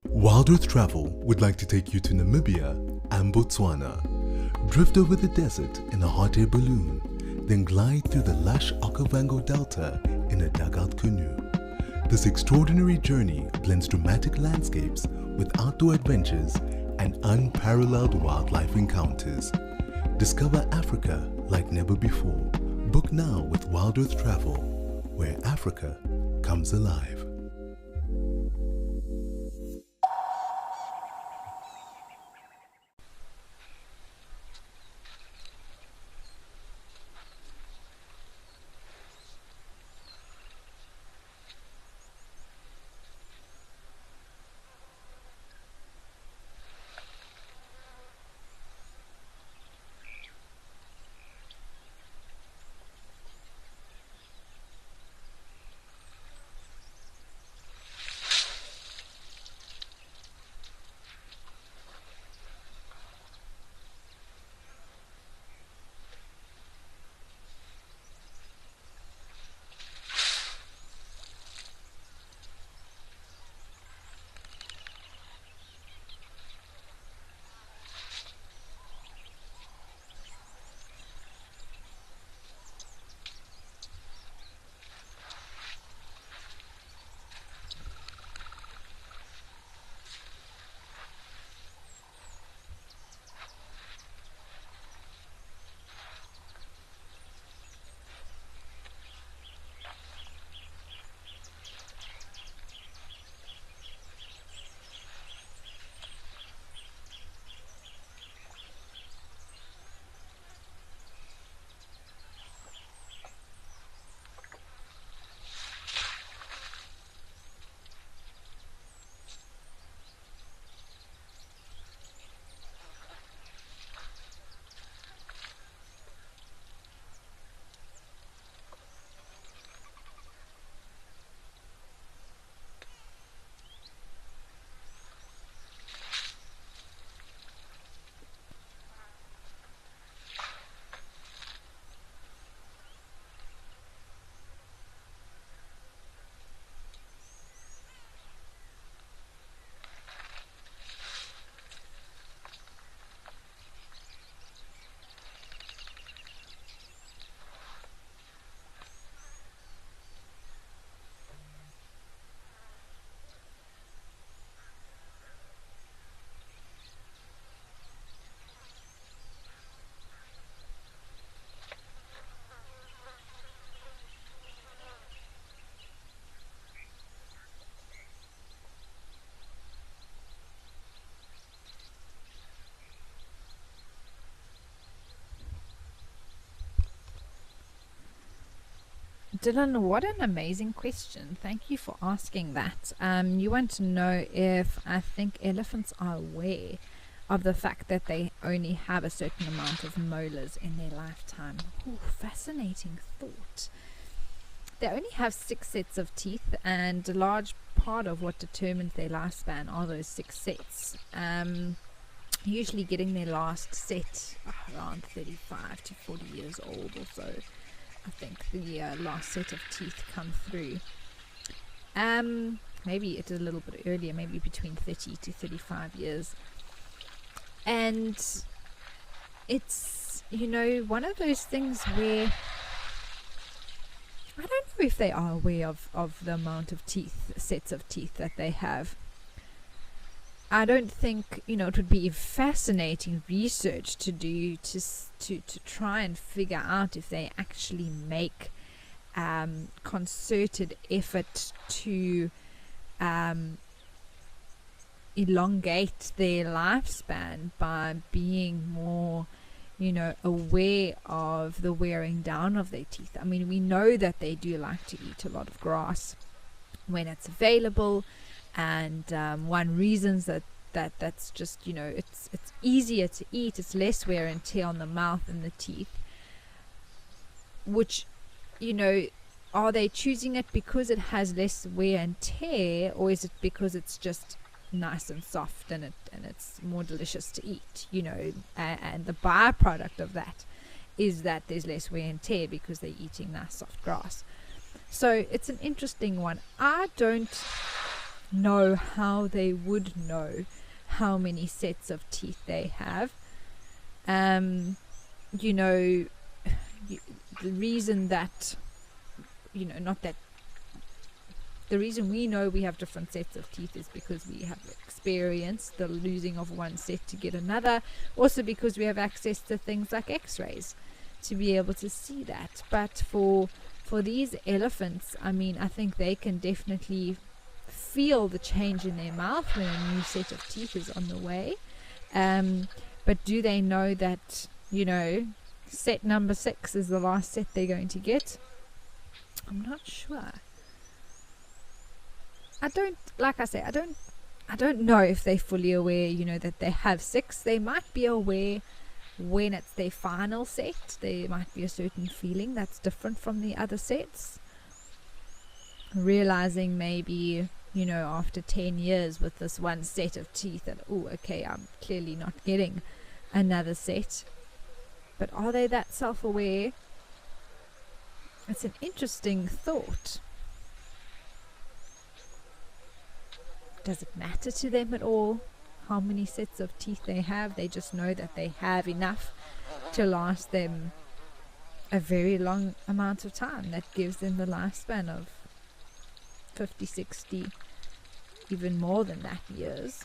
Wild Earth Travel would like to take you to Namibia and Botswana. Drift over the desert in a hot air balloon, then glide through the lush Okavango Delta in a dugout canoe. This extraordinary journey blends dramatic landscapes with outdoor adventures and unparalleled wildlife encounters. Discover Africa like never before. Book now with Wild Earth Travel, where Africa comes alive. Dylan, what an amazing question. Thank you for asking that. You want to know if I think elephants are aware of the fact that they only have a certain amount of molars in their lifetime. Ooh, fascinating thought. They only have 6 sets of teeth, and a large part of what determines their lifespan are those 6 sets. usually getting their last set around 35 to 40 years old or so. I think the last set of teeth come through. Maybe it's a little bit earlier, maybe between 30 to 35 years. And it's, one of those things where I don't know if they are aware of the amount of sets of teeth that they have. I don't think, it would be fascinating research to do to try and figure out if they actually make concerted effort to elongate their lifespan by being more, aware of the wearing down of their teeth. I mean, we know that they do like to eat a lot of grass when it's available, and one reasons that's just, it's easier to eat, it's less wear and tear on the mouth and the teeth, which, are they choosing it because it has less wear and tear, or is it because it's just nice and soft and it's more delicious to eat, and the byproduct of that is that there's less wear and tear because they're eating nice soft grass. So it's an interesting one. I don't know how they would know how many sets of teeth they have. The reason that, the reason we know we have different sets of teeth is because we have experienced the losing of one set to get another. Also because we have access to things like x-rays to be able to see that. But for these elephants, I mean, I think they can definitely feel the change in their mouth when a new set of teeth is on the way. But do they know that, set number 6 is the last set they're going to get? I'm not sure. I don't know if they're fully aware, that they have 6. They might be aware when it's their final set. There might be a certain feeling that's different from the other sets. Realizing maybe, after 10 years with this one set of teeth that, okay, I'm clearly not getting another set. But are they that self-aware? It's an interesting thought. Does it matter to them at all how many sets of teeth they have? They just know that they have enough to last them a very long amount of time. That gives them the lifespan of 50, 60, even more than that years.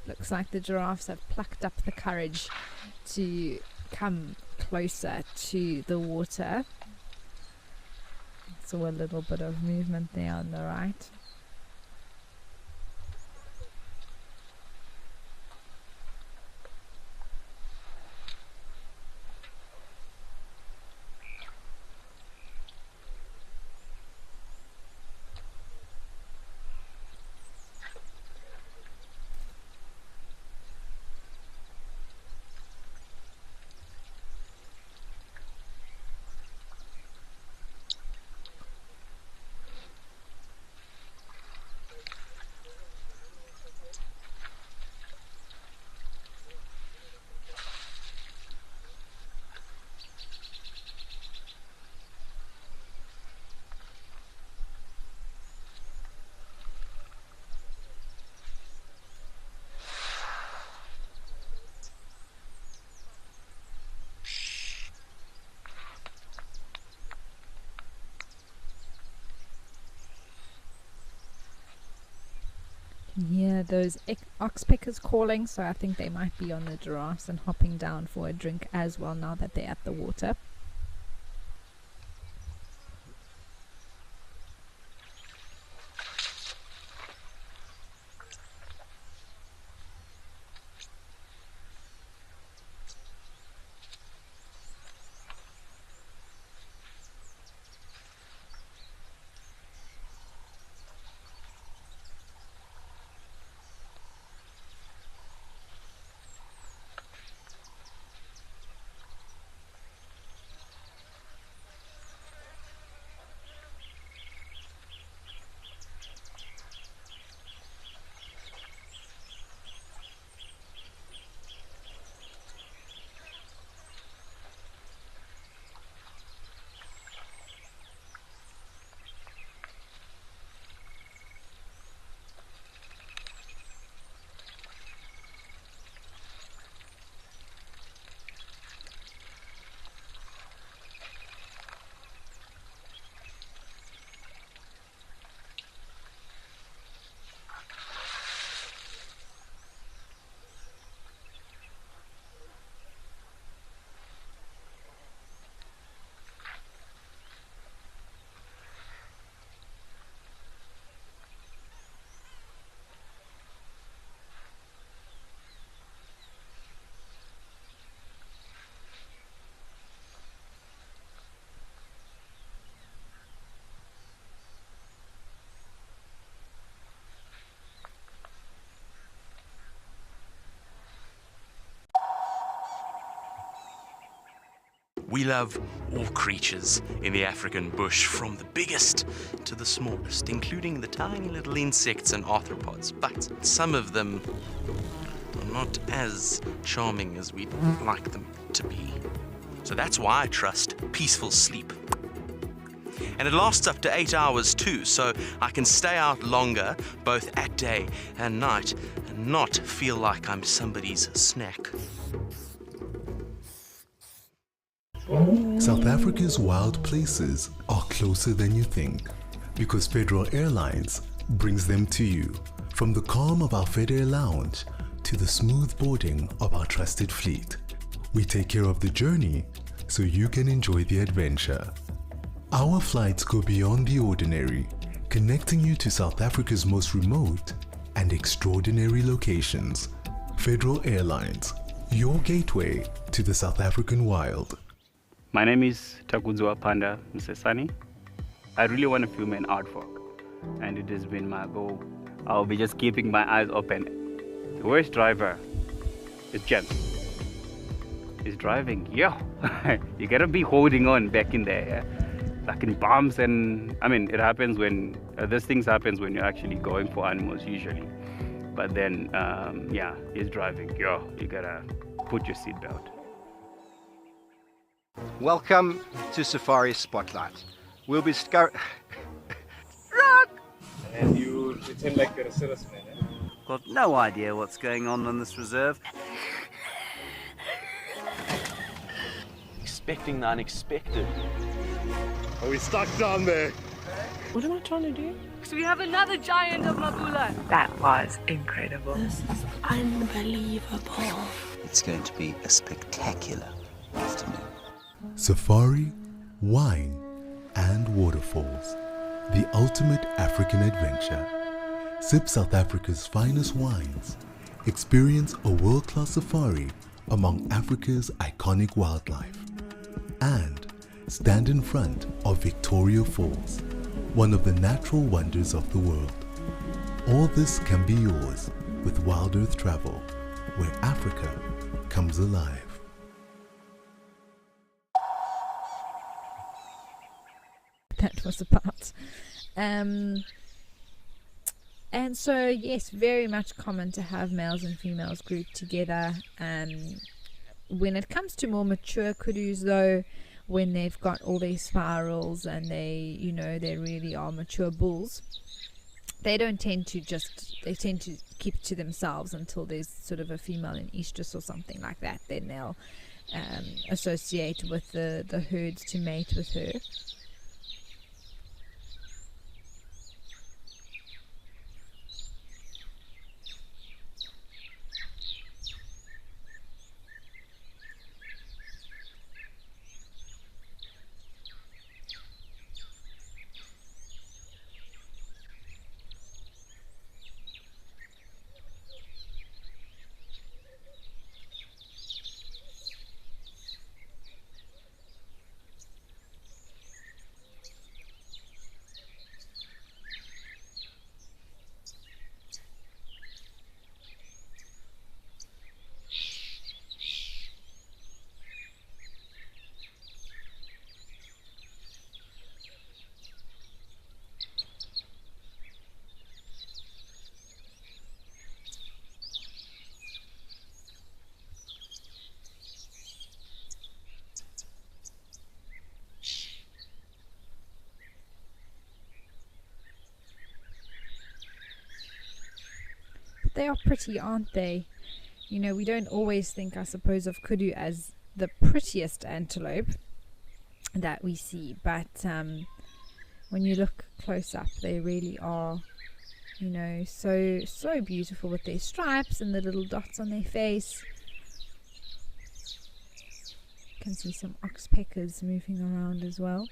Looks like the giraffes have plucked up the courage to come closer to the water. Saw a little bit of movement there on the right. Yeah, those oxpeckers calling, so I think they might be on the giraffes and hopping down for a drink as well now that they're at the water. We love all creatures in the African bush, from the biggest to the smallest, including the tiny little insects and arthropods, but some of them are not as charming as we'd like them to be. So that's why I trust peaceful sleep. And it lasts up to 8 hours too, so I can stay out longer, both at day and night, and not feel like I'm somebody's snack. South Africa's wild places are closer than you think, because Federal Airlines brings them to you. From the calm of our FedAir lounge to the smooth boarding of our trusted fleet, we take care of the journey so you can enjoy the adventure. Our flights go beyond the ordinary, connecting you to South Africa's most remote and extraordinary locations. Federal Airlines, your gateway to the South African wild. My name is Takudzwa Panda Msesani. I really want to film an artwork, and it has been my goal. I'll be just keeping my eyes open. The worst driver is James. He's driving. Yeah, you gotta be holding on back in there. Yeah? Like in bumps, and I mean, it happens when these things happens when you're actually going for animals usually. But then, yeah, he's driving. Yeah, you gotta put your seatbelt. Welcome to Safari Spotlight. We'll be And you pretend like you're a serviceman, eh? Got no idea what's going on this reserve. Expecting the unexpected. Are we stuck down there? What am I trying to do? Because we have another giant of Mabula. That was incredible. This is unbelievable. It's going to be a spectacular afternoon. Safari, wine, and waterfalls. The ultimate African adventure. Sip South Africa's finest wines. Experience a world-class safari among Africa's iconic wildlife. And stand in front of Victoria Falls, one of the natural wonders of the world. All this can be yours with Wild Earth Travel, where Africa comes alive. That was about. And so, yes, very much common to have males and females grouped together. When it comes to more mature kudus, though, when they've got all their spirals and they really are mature bulls, they don't tend to they tend to keep it to themselves until there's sort of a female in estrus or something like that. Then they'll associate with the herds to mate with her. they are pretty, aren't they? You know, we don't always think, I suppose, of kudu as the prettiest antelope that we see, but when you look close up, they really are, you know, so beautiful with their stripes and the little dots on their face. You can see some oxpeckers moving around as well.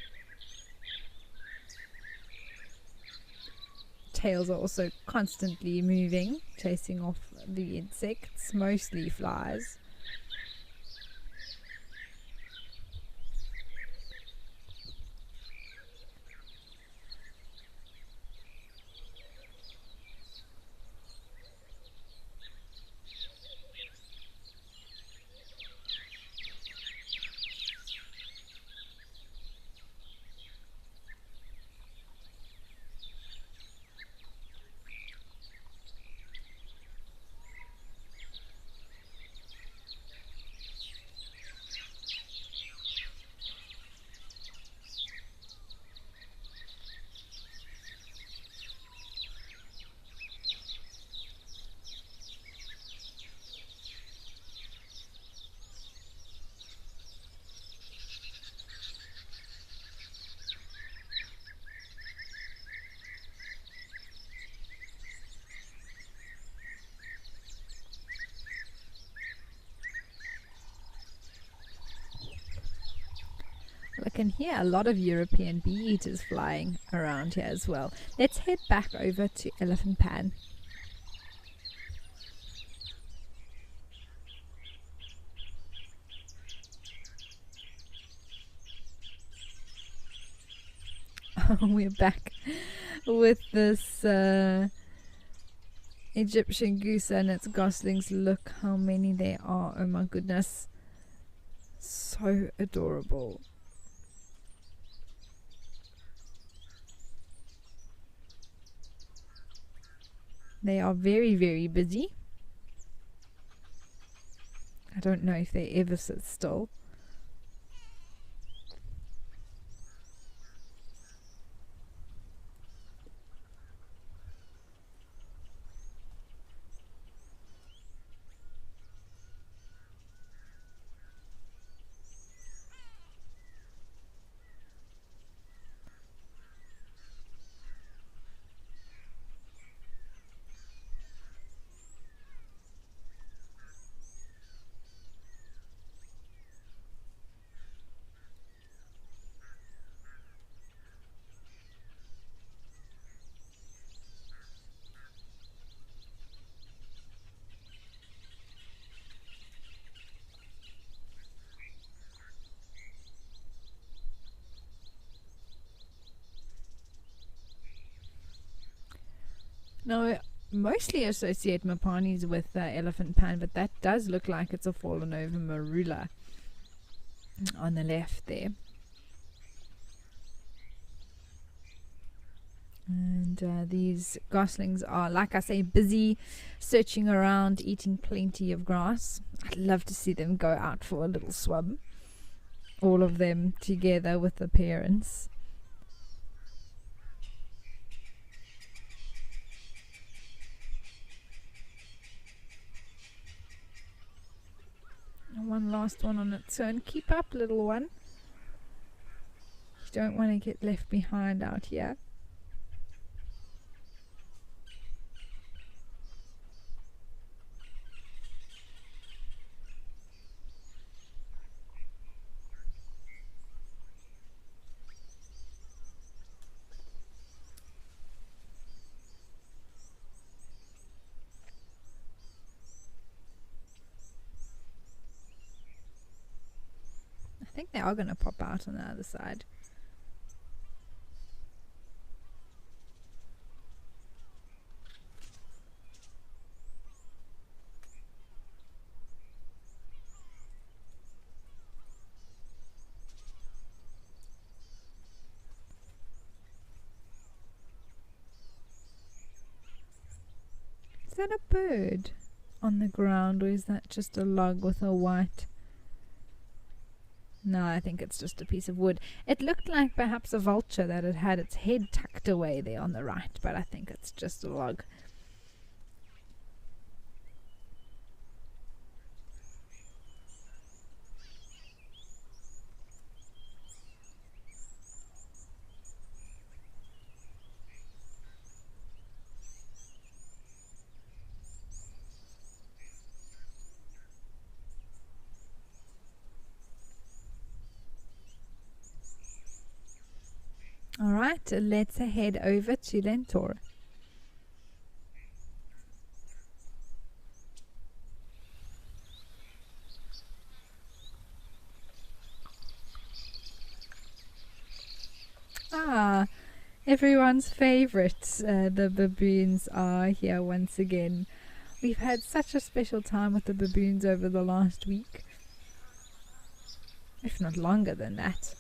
Tails are also constantly moving, chasing off the insects, mostly flies. I can hear a lot of European bee eaters flying around here as well. Let's head back over to Elephant Pan. We're back with this Egyptian goose and its goslings. Look how many there are. Oh my goodness. So adorable. They are very, very busy. I don't know if they ever sit still. Now, I mostly associate Mapanis with Elephant Pan, but that does look like it's a fallen over marula on the left there. And these goslings are, like I say, busy searching around, eating plenty of grass. I'd love to see them go out for a little swim, all of them together with the parents. One last one on its own. Keep up, little one. You don't want to get left behind out here. I think they are going to pop out on the other side. Is that a bird on the ground, or is that just a log with a white? No, I think it's just a piece of wood. It looked like perhaps a vulture that had had its head tucked away there on the right, but I think it's just a log. that, let's head over to Lentor. Everyone's favorites, the baboons, are here once again. We've had such a special time with the baboons over the last week, if not longer than that.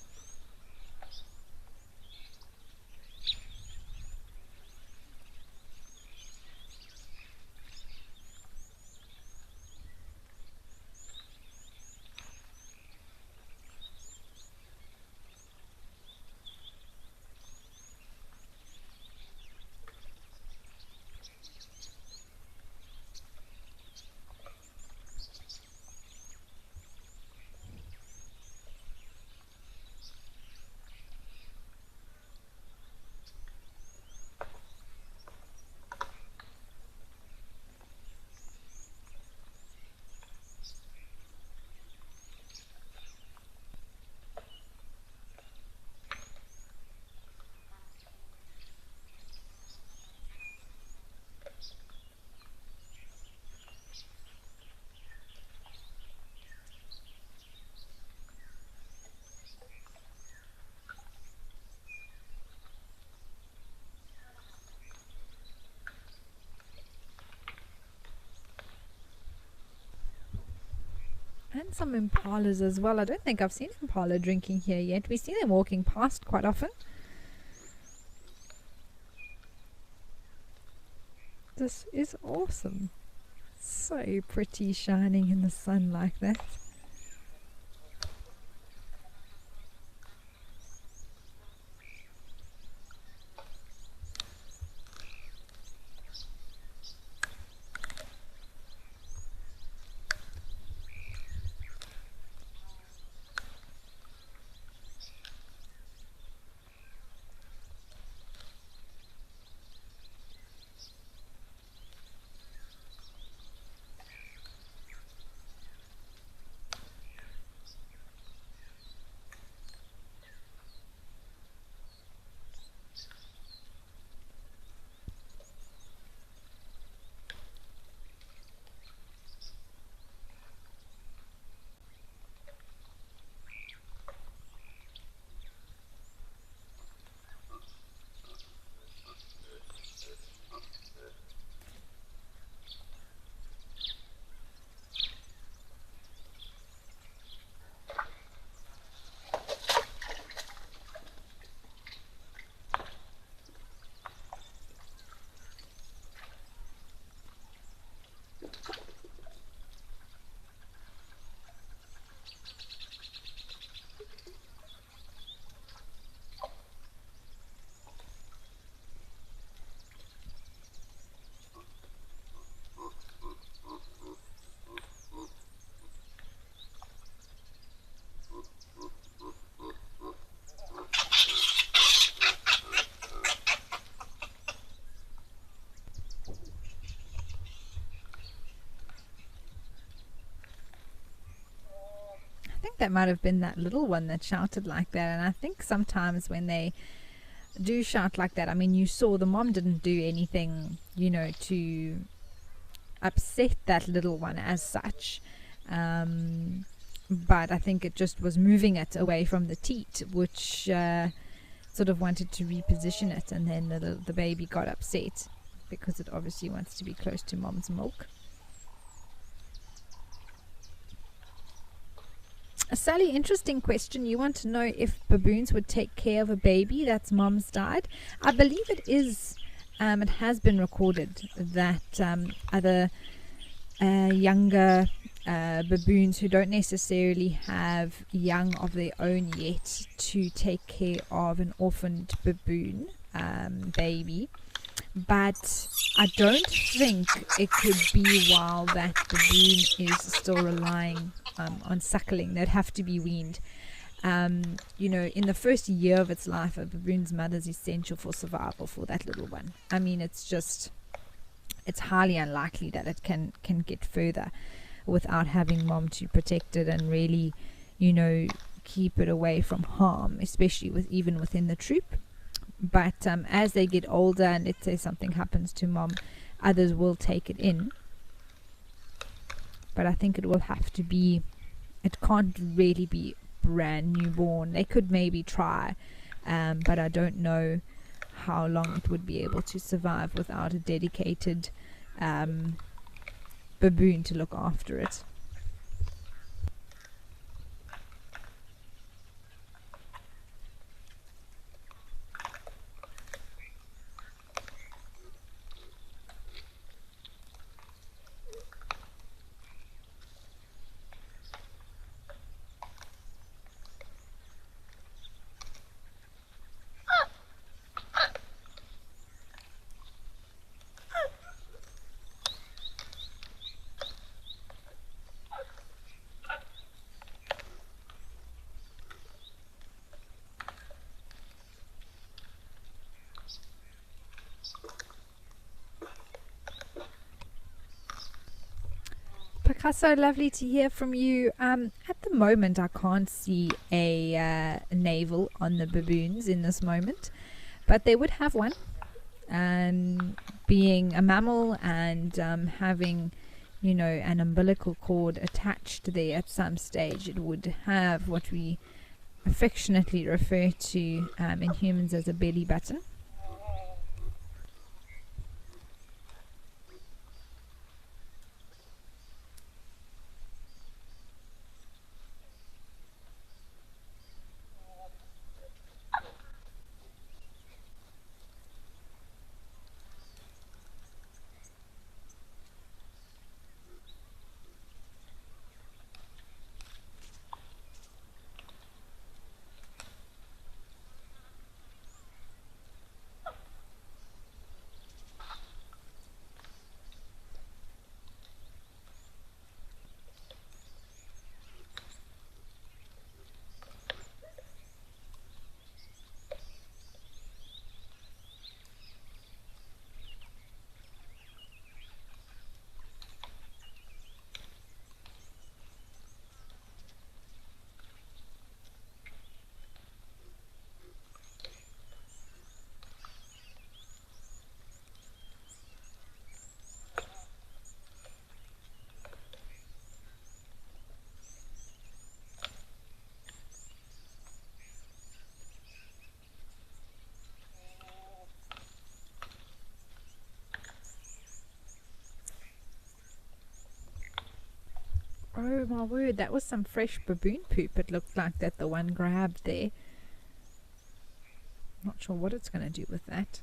And some impalas as well. I don't think I've seen impala drinking here yet. We see them walking past quite often. This is awesome. So pretty, shining in the sun like that. I think that might have been that little one that shouted like that. And I think sometimes when they do shout like that, I mean, you saw the mom didn't do anything, you know, to upset that little one as such. But I think it just was moving it away from the teat, which sort of wanted to reposition it. And then the baby got upset because it obviously wants to be close to mom's milk. Sally, interesting question. You want to know if baboons would take care of a baby that's mom's died. I believe it is. It has been recorded that other younger baboons who don't necessarily have young of their own yet to take care of an orphaned baboon baby. But I don't think it could be while that baboon is still relying on suckling. They'd have to be weaned. You know, in the first year of its life, a baboon's mother is essential for survival for that little one. I mean, it's highly unlikely that it can get further without having mom to protect it and really, you know, keep it away from harm, especially even within the troop. But as they get older, and let's say something happens to mom, others will take it in. But I think it will have to be, it can't really be brand newborn. They could maybe try, but I don't know how long it would be able to survive without a dedicated baboon to look after it. Picasso, lovely to hear from you. At the moment, I can't see a navel on the baboons in this moment, but they would have one. Being a mammal and having, you know, an umbilical cord attached there at some stage, it would have what we affectionately refer to in humans as a belly button. Oh my word, that was some fresh baboon poop. It looked like that the one grabbed there. Not sure what it's going to do with that.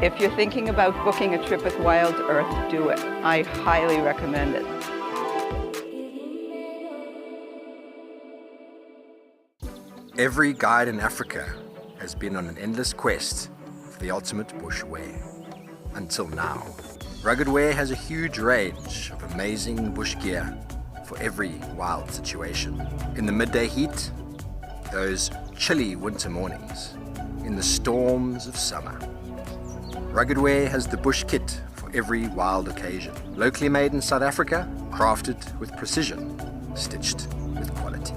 If you're thinking about booking a trip with Wild Earth, do it. I highly recommend it. Every guide in Africa has been on an endless quest for the ultimate bush wear. Until now. Rugged Wear has a huge range of amazing bush gear for every wild situation. In the midday heat, those chilly winter mornings, in the storms of summer. Rugged Wear has the bush kit for every wild occasion. Locally made in South Africa, crafted with precision, stitched with quality.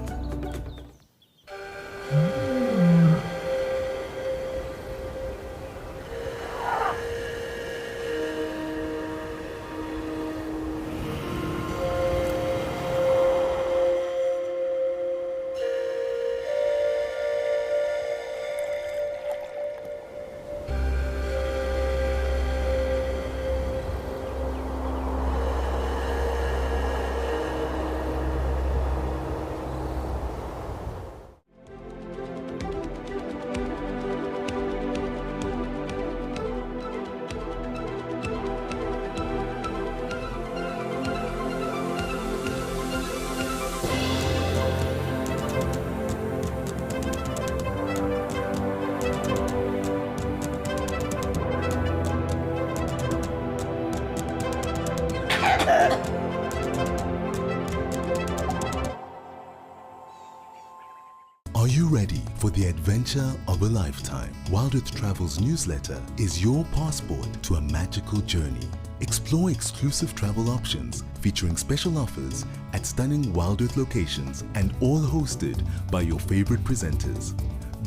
Are you ready for the adventure of a lifetime? Wild Earth Travel's newsletter is your passport to a magical journey. Explore exclusive travel options featuring special offers at stunning Wild Earth locations and all hosted by your favorite presenters.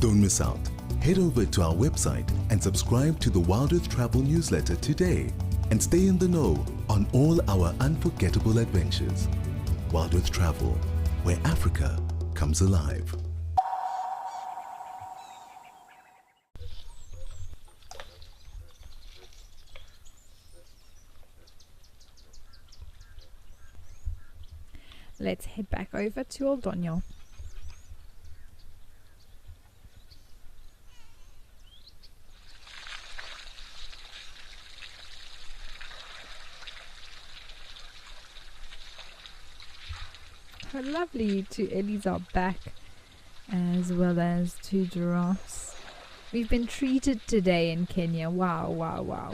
Don't miss out. Head over to our website and subscribe to the Wild Earth Travel newsletter today and stay in the know on all our unforgettable adventures. Wild Earth Travel, where Africa comes alive. Let's head back over to Old Daniel. How lovely, two Ellies are back, as well as two giraffes. We've been treated today in Kenya. Wow, wow, wow.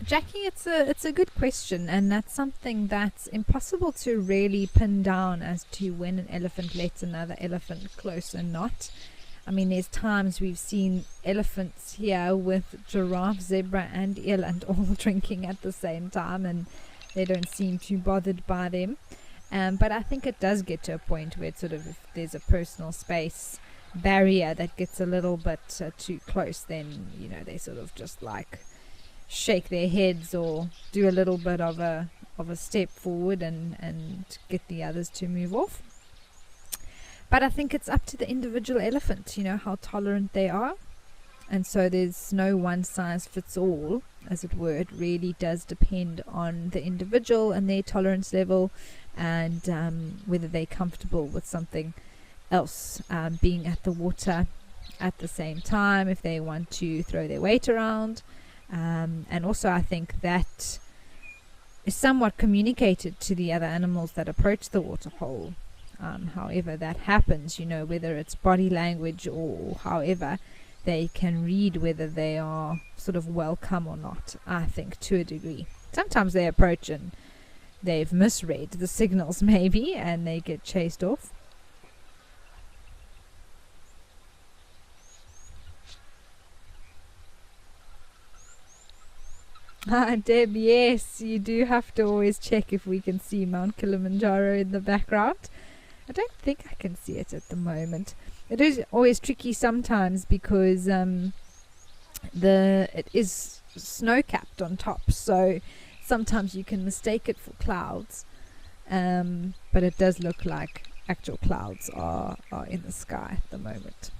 Jackie, it's a good question, and that's something that's impossible to really pin down as to when an elephant lets another elephant close or not. I mean, there's times we've seen elephants here with giraffe, zebra and eland all drinking at the same time, and they don't seem too bothered by them. But I think it does get to a point where it's sort of, if there's a personal space barrier that gets a little bit too close, then, you know, they sort of just like shake their heads or do a little bit of a step forward and get the others to move off. But I think it's up to the individual elephant, you know, how tolerant they are. And so there's no one size fits all, as it were. It really does depend on the individual and their tolerance level, and whether they're comfortable with something else being at the water at the same time, if they want to throw their weight around. And also I think that is somewhat communicated to the other animals that approach the waterhole. However that happens, you know, whether it's body language or however, they can read whether they are sort of welcome or not, I think, to a degree. Sometimes they approach and they've misread the signals maybe, and they get chased off. Deb, yes, you do have to always check if we can see Mount Kilimanjaro in the background. I don't think I can see it at the moment. It is always tricky sometimes because it is snow-capped on top, so sometimes you can mistake it for clouds, but it does look like actual clouds are in the sky at the moment.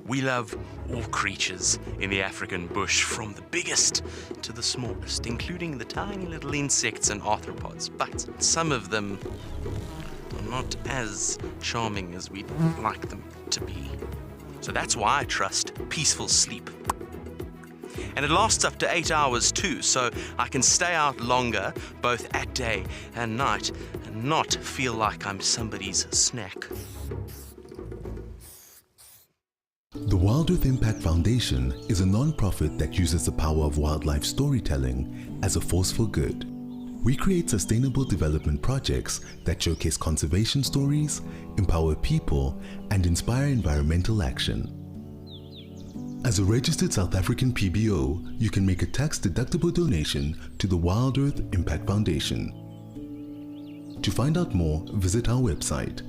We love all creatures in the African bush, from the biggest to the smallest, including the tiny little insects and arthropods, but some of them are not as charming as we'd like them to be. So that's why I trust peaceful sleep. And it lasts up to 8 hours too, so I can stay out longer, both at day and night, and not feel like I'm somebody's snack. The Wild Earth Impact Foundation is a non-profit that uses the power of wildlife storytelling as a force for good. We create sustainable development projects that showcase conservation stories, empower people, and inspire environmental action. As a registered South African PBO, you can make a tax-deductible donation to the Wild Earth Impact Foundation. To find out more, visit our website.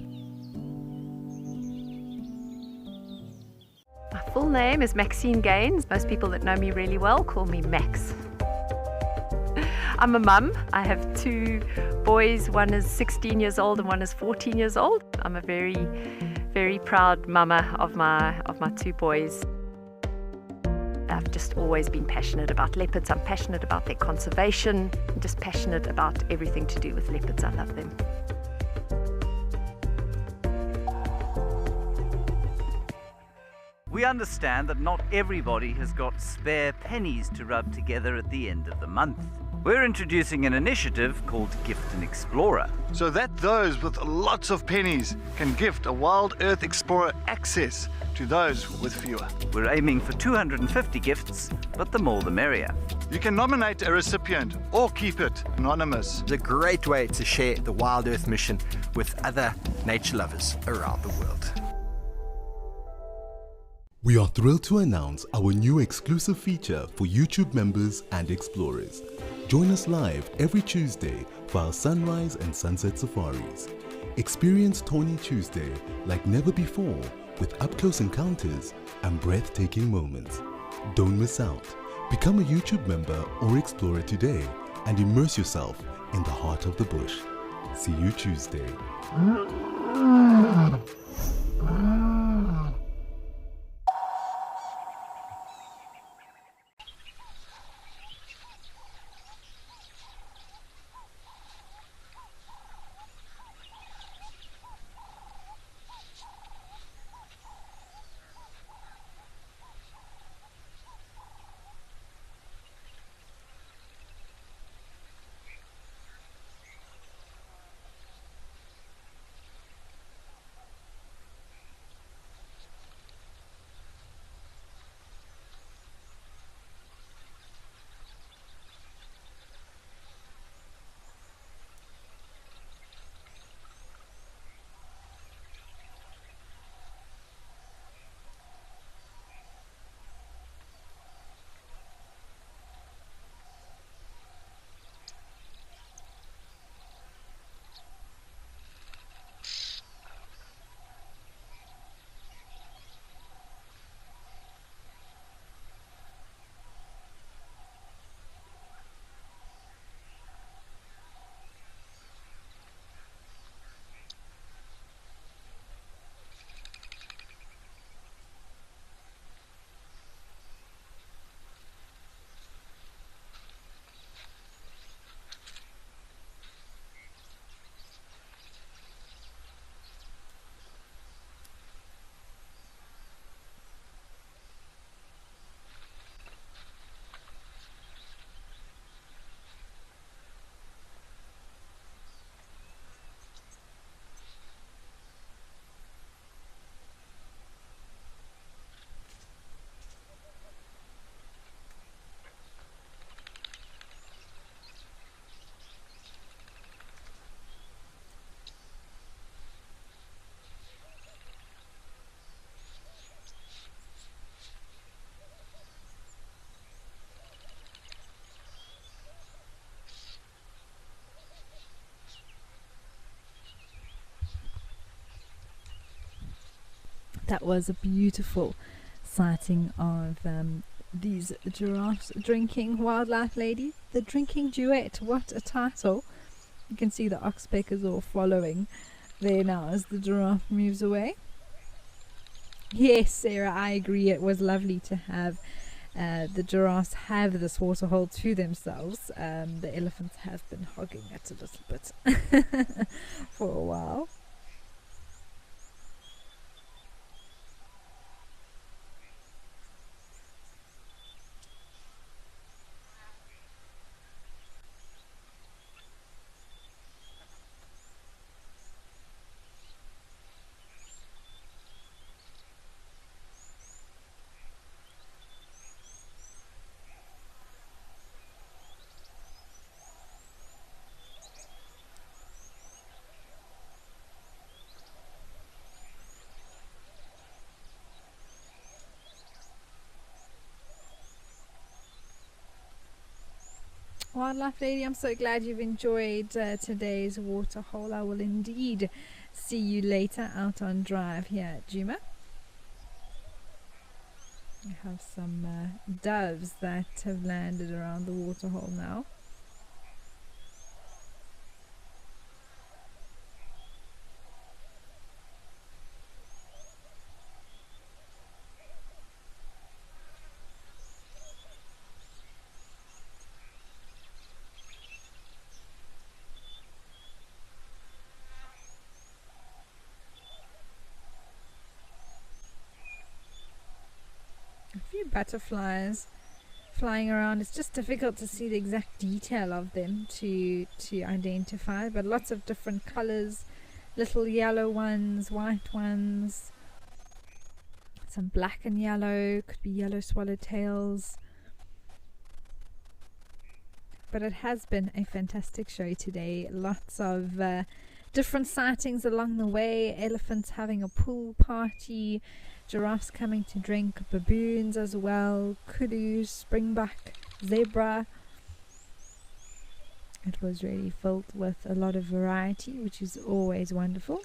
My full name is Maxine Gaines. Most people that know me really well call me Max. I'm a mum. I have 2 boys. One is 16 years old and one is 14 years old. I'm a very, very proud mama of my 2 boys. I've just always been passionate about leopards. I'm passionate about their conservation. I'm just passionate about everything to do with leopards. I love them. We understand that not everybody has got spare pennies to rub together at the end of the month. We're introducing an initiative called Gift an Explorer. So that those with lots of pennies can gift a Wild Earth Explorer access to those with fewer. We're aiming for 250 gifts, but the more the merrier. You can nominate a recipient or keep it anonymous. It's a great way to share the Wild Earth mission with other nature lovers around the world. We are thrilled to announce our new exclusive feature for YouTube members and explorers. Join us live every Tuesday for our sunrise and sunset safaris. Experience Tawny Tuesday like never before, with up-close encounters and breathtaking moments. Don't miss out. Become a YouTube member or explorer today and immerse yourself in the heart of the bush. See you Tuesday. That was a beautiful sighting of these giraffes drinking. Wildlife Lady, the drinking duet. What a title. You can see the oxpeckers all following there now as the giraffe moves away. Yes, Sarah, I agree. It was lovely to have the giraffes have this waterhole to themselves. The elephants have been hogging it a little bit for a while. Wildlife Lady, I'm so glad you've enjoyed today's waterhole. I will indeed see you later out on drive here at Djuma. We have some doves that have landed around the waterhole now. A few butterflies flying around. It's just difficult to see the exact detail of them to identify, but lots of different colors, little yellow ones, white ones, some black and yellow, could be yellow swallowtails. But it has been a fantastic show today. Lots of different sightings along the way. Elephants having a pool party, giraffes coming to drink, baboons as well, kudu, springbuck, zebra. It was really filled with a lot of variety, which is always wonderful.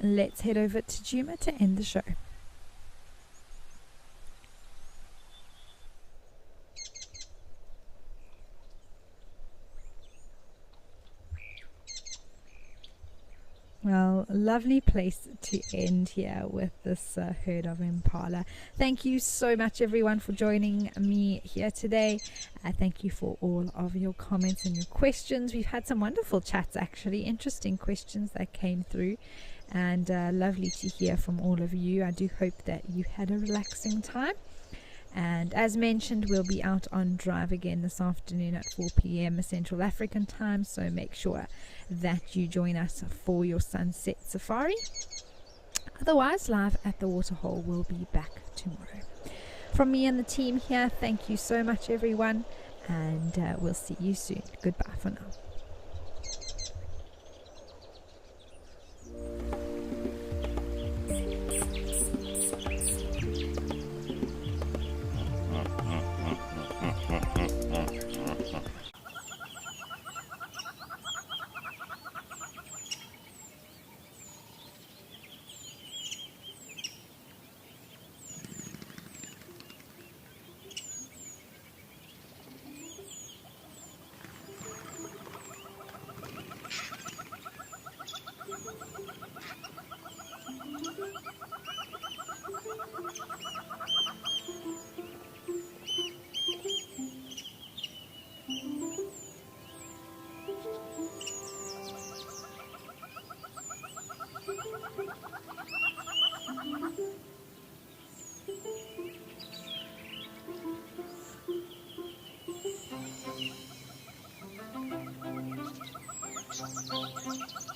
Let's head over to Djuma to end the show. Well, lovely place to end here with this herd of impala. Thank you so much, everyone, for joining me here today. Thank you for all of your comments and your questions. We've had some wonderful chats, actually, interesting questions that came through, and lovely to hear from all of you. I do hope that you had a relaxing time. And as mentioned, we'll be out on drive again this afternoon at 4 p.m. Central African time, so make sure that you join us for your sunset safari. Otherwise, live at the waterhole will be back tomorrow. From me and the team here, thank you so much, everyone, and we'll see you soon. Goodbye for now. Thank you.